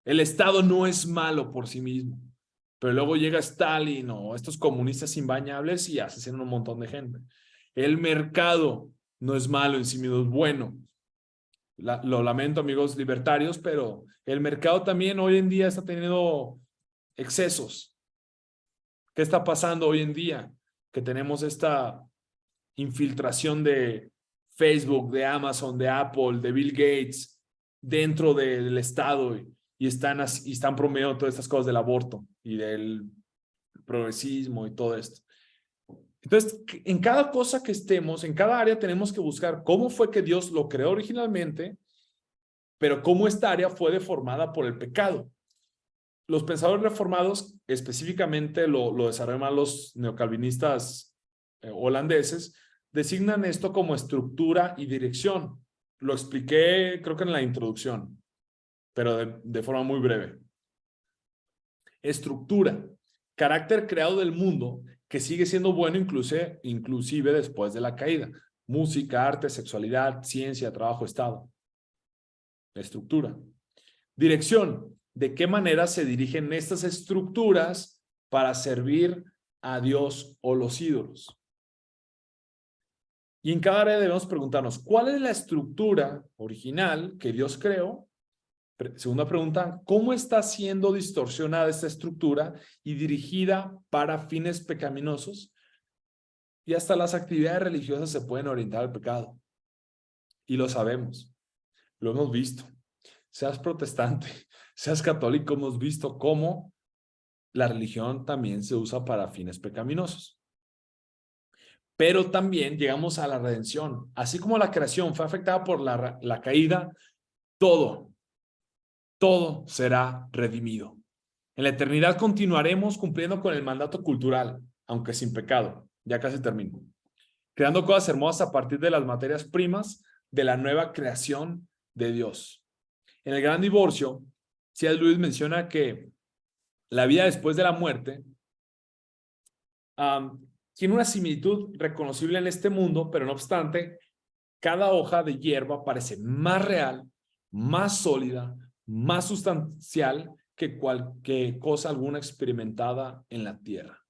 El Estado no es malo por sí mismo. Pero luego llega Stalin o estos comunistas imbañables y asesinan un montón de gente. El mercado no es malo en sí mismo, es bueno. Lo lamento, amigos libertarios, pero el mercado también hoy en día está teniendo excesos. ¿Qué está pasando hoy en día? Que tenemos esta infiltración de Facebook, de Amazon, de Apple, de Bill Gates dentro del Estado y están promoviendo todas estas cosas del aborto y del progresismo y todo esto. Entonces, en cada cosa que estemos, en cada área tenemos que buscar cómo fue que Dios lo creó originalmente, pero cómo esta área fue deformada por el pecado. Los pensadores reformados, específicamente lo desarrollan más los neocalvinistas holandeses, designan esto como estructura y dirección. Lo expliqué, creo que en la introducción, pero de forma muy breve. Estructura, carácter creado del mundo que sigue siendo bueno inclusive después de la caída. Música, arte, sexualidad, ciencia, trabajo, Estado. Estructura. Dirección, ¿de qué manera se dirigen estas estructuras para servir a Dios o los ídolos? Y en cada área debemos preguntarnos, ¿cuál es la estructura original que Dios creó? Segunda pregunta, ¿cómo está siendo distorsionada esta estructura y dirigida para fines pecaminosos? Y hasta las actividades religiosas se pueden orientar al pecado. Y lo sabemos, lo hemos visto. Seas protestante, seas católico, hemos visto cómo la religión también se usa para fines pecaminosos. Pero también llegamos a la redención. Así como la creación fue afectada por la caída, todo será redimido. En la eternidad continuaremos cumpliendo con el mandato cultural, aunque sin pecado. Ya casi termino. Creando cosas hermosas a partir de las materias primas de la nueva creación de Dios. En el Gran Divorcio, C.S. Lewis menciona que la vida después de la muerte tiene una similitud reconocible en este mundo, pero no obstante, cada hoja de hierba parece más real, más sólida, más sustancial que cualquier cosa alguna experimentada en la tierra.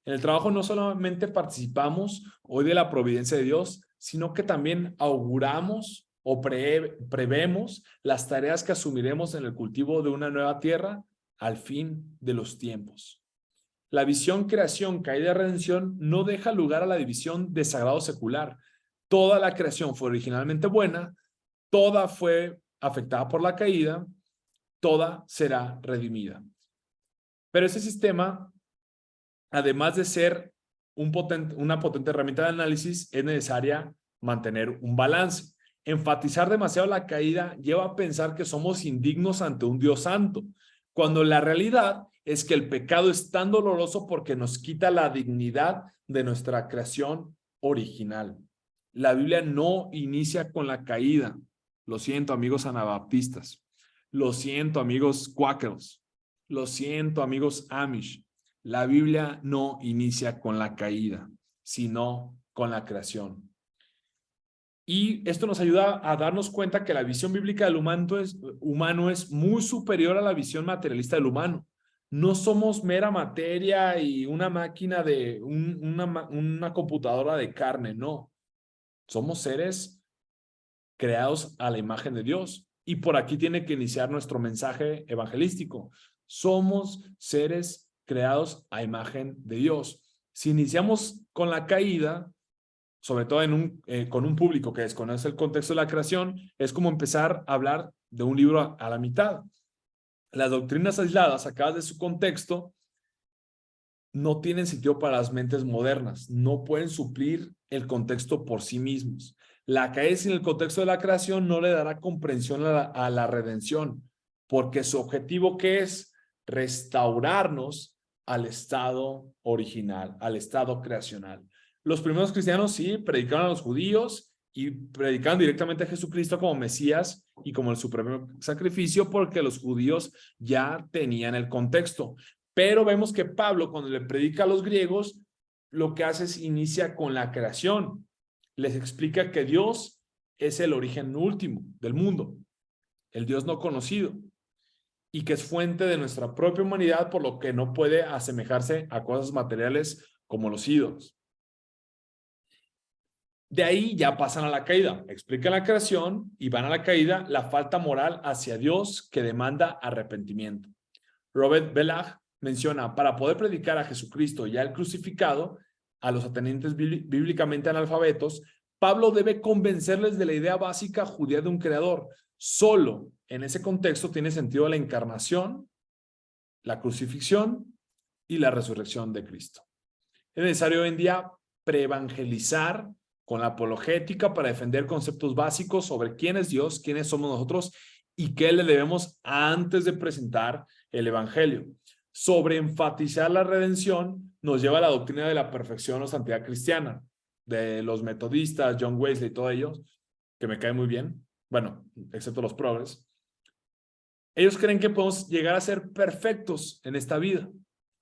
En el trabajo no solamente participamos hoy de la providencia de Dios, sino que también auguramos o prevemos las tareas que asumiremos en el cultivo de una nueva tierra al fin de los tiempos. La visión creación, caída y redención no deja lugar a la división de sagrado secular. Toda la creación fue originalmente buena, toda fue afectada por la caída, toda será redimida. Pero ese sistema, además de ser una potente herramienta de análisis, es necesaria mantener un balance. Enfatizar demasiado la caída lleva a pensar que somos indignos ante un Dios santo, cuando la realidad es que el pecado es tan doloroso porque nos quita la dignidad de nuestra creación original. La Biblia no inicia con la caída. Lo siento, amigos anabaptistas. Lo siento, amigos cuáqueros. Lo siento, amigos amish. La Biblia no inicia con la caída, sino con la creación. Y esto nos ayuda a darnos cuenta que la visión bíblica del humano es muy superior a la visión materialista del humano. No somos mera materia y una máquina de una computadora de carne, no. Somos seres creados a la imagen de Dios. Y por aquí tiene que iniciar nuestro mensaje evangelístico. Somos seres creados a imagen de Dios. Si iniciamos con la caída, sobre todo con un público que desconoce el contexto de la creación, es como empezar a hablar de un libro a la mitad. Las doctrinas aisladas, sacadas de su contexto, no tienen sentido para las mentes modernas, no pueden suplir el contexto por sí mismos. La caída sin el contexto de la creación no le dará comprensión a la redención, porque su objetivo, ¿qué es? Restaurarnos al estado original, al estado creacional. Los primeros cristianos sí predicaron a los judíos y predicaron directamente a Jesucristo como Mesías y como el supremo sacrificio, porque los judíos ya tenían el contexto. Pero vemos que Pablo, cuando le predica a los griegos, lo que hace es inicia con la creación. Les explica que Dios es el origen último del mundo, el Dios no conocido, y que es fuente de nuestra propia humanidad, por lo que no puede asemejarse a cosas materiales como los ídolos. De ahí ya pasan a la caída. Explican la creación y van a la caída, la falta moral hacia Dios que demanda arrepentimiento. Robert Belach menciona, para poder predicar a Jesucristo ya el crucificado, a los atenienses bíblicamente analfabetos, Pablo debe convencerles de la idea básica judía de un creador. Solo en ese contexto tiene sentido la encarnación, la crucifixión y la resurrección de Cristo. Es necesario hoy en día preevangelizar con la apologética para defender conceptos básicos sobre quién es Dios, quiénes somos nosotros y qué le debemos antes de presentar el evangelio. Sobre enfatizar la redención nos lleva a la doctrina de la perfección o santidad cristiana, de los metodistas, John Wesley y todos ellos, que me cae muy bien, bueno, excepto los progres. Ellos creen que podemos llegar a ser perfectos en esta vida,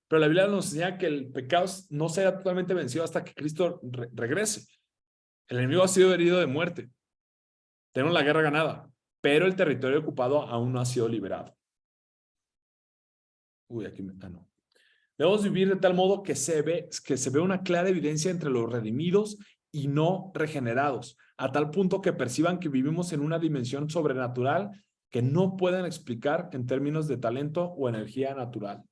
pero la Biblia nos enseña que el pecado no será totalmente vencido hasta que Cristo regrese. El enemigo ha sido herido de muerte. Tenemos la guerra ganada, pero el territorio ocupado aún no ha sido liberado. No. Debemos vivir de tal modo que se ve una clara evidencia entre los redimidos y no regenerados, a tal punto que perciban que vivimos en una dimensión sobrenatural que no pueden explicar en términos de talento o energía natural.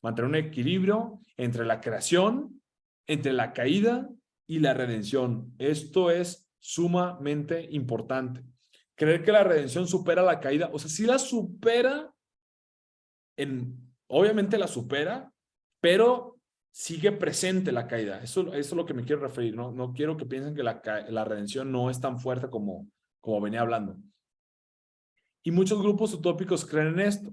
Mantener un equilibrio entre la creación, entre la caída y la redención. Esto es sumamente importante. Creer que la redención supera la caída, o sea, sí la supera, obviamente la supera, pero sigue presente la caída. Eso es lo que me quiero referir. No quiero que piensen que la redención no es tan fuerte como venía hablando. Y muchos grupos utópicos creen en esto.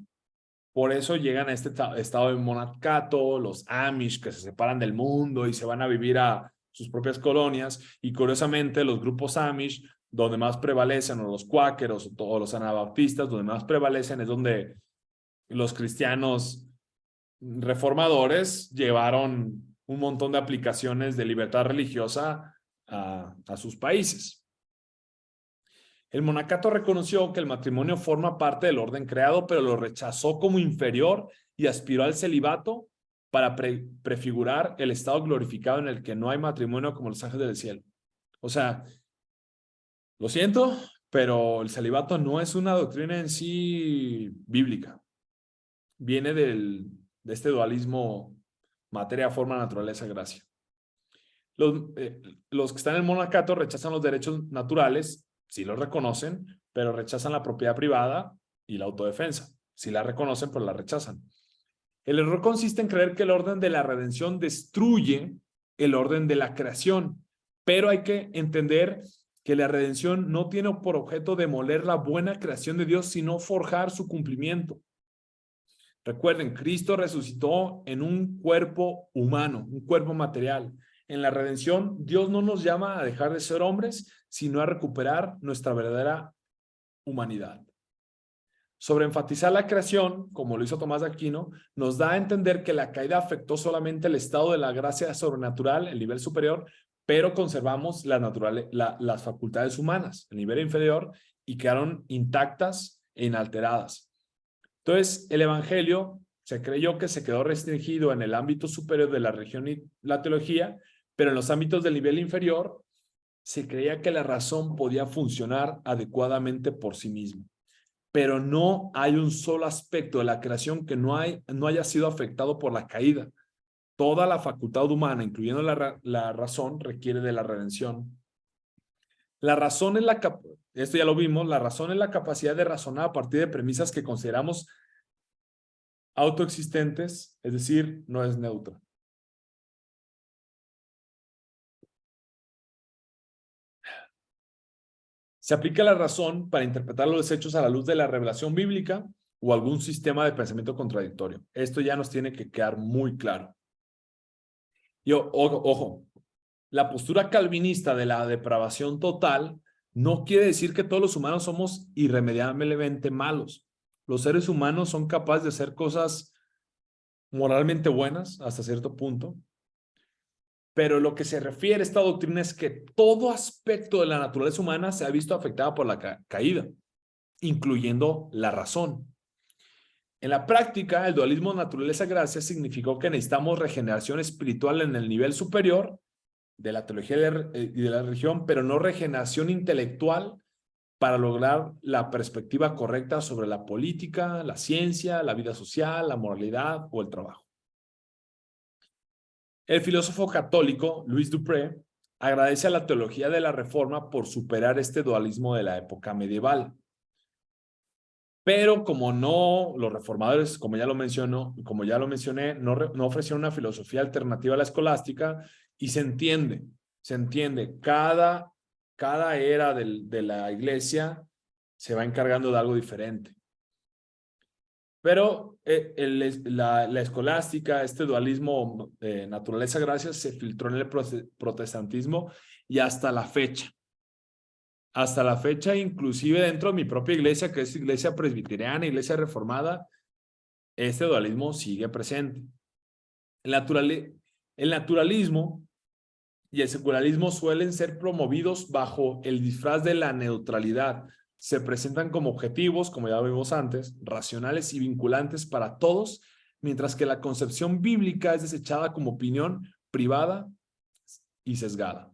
Por eso llegan a este estado de monacato, los Amish que se separan del mundo y se van a vivir a sus propias colonias. Y curiosamente los grupos Amish, donde más prevalecen, o los cuáqueros o los anabaptistas, donde más prevalecen es donde los cristianos reformadores llevaron un montón de aplicaciones de libertad religiosa a sus países. El monacato reconoció que el matrimonio forma parte del orden creado, pero lo rechazó como inferior y aspiró al celibato para prefigurar el estado glorificado en el que no hay matrimonio como los ángeles del cielo. O sea, lo siento, pero el celibato no es una doctrina en sí bíblica. Viene de este dualismo materia, forma, naturaleza, gracia. Los que están en el monacato rechazan los derechos naturales, sí los reconocen, pero rechazan la propiedad privada y la autodefensa. Sí la reconocen, pero la rechazan. El error consiste en creer que el orden de la redención destruye el orden de la creación, pero hay que entender que la redención no tiene por objeto demoler la buena creación de Dios, sino forjar su cumplimiento. Recuerden, Cristo resucitó en un cuerpo humano, un cuerpo material. En la redención, Dios no nos llama a dejar de ser hombres, sino a recuperar nuestra verdadera humanidad. Sobre enfatizar la creación, como lo hizo Tomás de Aquino, nos da a entender que la caída afectó solamente el estado de la gracia sobrenatural, el nivel superior, pero conservamos las facultades humanas, el nivel inferior, y quedaron intactas e inalteradas. Entonces, el evangelio se creyó que se quedó restringido en el ámbito superior de la religión y la teología, pero en los ámbitos del nivel inferior se creía que la razón podía funcionar adecuadamente por sí misma. Pero no hay un solo aspecto de la creación que no haya sido afectado por la caída. Toda la facultad humana, incluyendo la razón, requiere de la redención. La razón es esto ya lo vimos, la razón es la capacidad de razonar a partir de premisas que consideramos autoexistentes, es decir, no es neutra. Se aplica la razón para interpretar los hechos a la luz de la revelación bíblica o algún sistema de pensamiento contradictorio. Esto ya nos tiene que quedar muy claro. Y ojo, la postura calvinista de la depravación total no quiere decir que todos los humanos somos irremediablemente malos. Los seres humanos son capaces de hacer cosas moralmente buenas hasta cierto punto, pero lo que se refiere a esta doctrina es que todo aspecto de la naturaleza humana se ha visto afectada por la caída, incluyendo la razón. En la práctica, el dualismo naturaleza-gracia significó que necesitamos regeneración espiritual en el nivel superior de la teología y de la religión, pero no regeneración intelectual para lograr la perspectiva correcta sobre la política, la ciencia, la vida social, la moralidad o el trabajo. El filósofo católico Louis Dupré agradece a la teología de la Reforma por superar este dualismo de la época medieval. Pero como los reformadores, como ya lo mencioné, no ofrecieron una filosofía alternativa a la escolástica y se entiende, cada era de la iglesia se va encargando de algo diferente. Pero la escolástica, este dualismo naturaleza-gracia se filtró en el protestantismo y hasta la fecha, inclusive dentro de mi propia iglesia, que es iglesia presbiteriana, iglesia reformada, este dualismo sigue presente. El naturalismo y el secularismo suelen ser promovidos bajo el disfraz de la neutralidad. Se presentan como objetivos, como ya vimos antes, racionales y vinculantes para todos, mientras que la concepción bíblica es desechada como opinión privada y sesgada.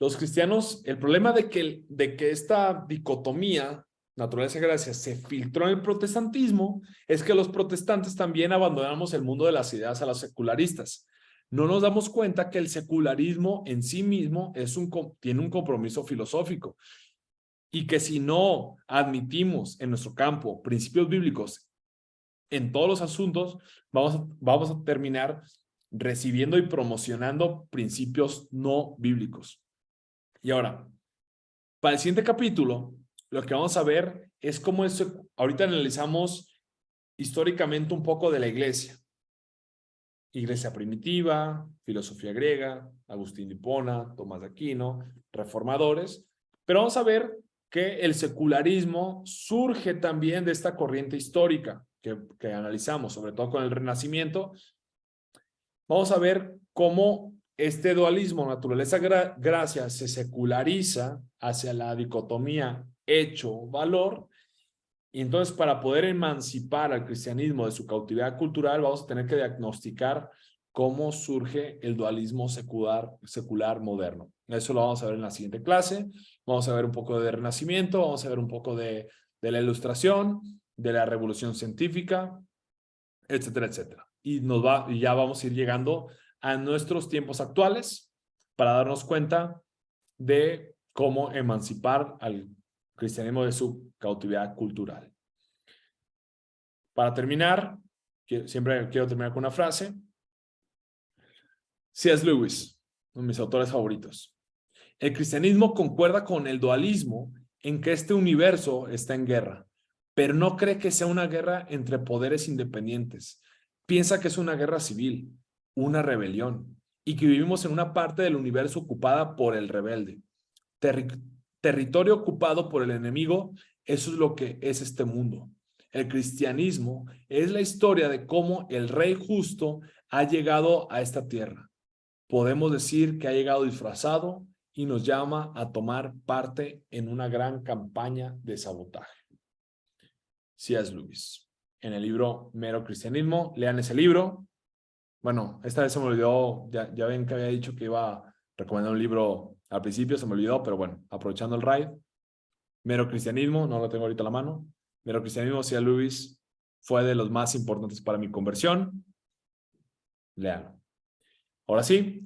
Los cristianos, el problema de que esta dicotomía, naturaleza y gracia, se filtró en el protestantismo, es que los protestantes también abandonamos el mundo de las ideas a los secularistas. No nos damos cuenta que el secularismo en sí mismo tiene un compromiso filosófico y que si no admitimos en nuestro campo principios bíblicos en todos los asuntos, vamos a terminar recibiendo y promocionando principios no bíblicos. Y ahora, para el siguiente capítulo, lo que vamos a ver es cómo eso, ahorita analizamos históricamente un poco de la iglesia. Iglesia primitiva, filosofía griega, Agustín de Hipona, Tomás de Aquino, reformadores, pero vamos a ver que el secularismo surge también de esta corriente histórica que analizamos, sobre todo con el Renacimiento. Vamos a ver cómo este dualismo naturaleza-gracia se seculariza hacia la dicotomía hecho-valor. Y entonces, para poder emancipar al cristianismo de su cautividad cultural, vamos a tener que diagnosticar cómo surge el dualismo secular moderno. Eso lo vamos a ver en la siguiente clase. Vamos a ver un poco de Renacimiento, vamos a ver un poco de la Ilustración, de la Revolución Científica, etcétera, etcétera. Y ya vamos a ir llegando a nuestros tiempos actuales para darnos cuenta de cómo emancipar al cristianismo de su cautividad cultural. Para terminar, siempre quiero terminar con una frase. C.S. Lewis, uno de mis autores favoritos. El cristianismo concuerda con el dualismo en que este universo está en guerra, pero no cree que sea una guerra entre poderes independientes. Piensa que es una guerra civil, una rebelión, y que vivimos en una parte del universo ocupada por el rebelde. Territorio ocupado por el enemigo, eso es lo que es este mundo. El cristianismo es la historia de cómo el Rey justo ha llegado a esta tierra. Podemos decir que ha llegado disfrazado y nos llama a tomar parte en una gran campaña de sabotaje. C.S. Lewis. En el libro Mero Cristianismo, lean ese libro. Bueno, esta vez se me olvidó, ya ven que había dicho que iba a recomendar un libro al principio, se me olvidó, pero bueno, aprovechando el raid. Mero Cristianismo, no lo tengo ahorita a la mano. Mero Cristianismo, C.S. Lewis, fue de los más importantes para mi conversión. Leanlo. Ahora sí.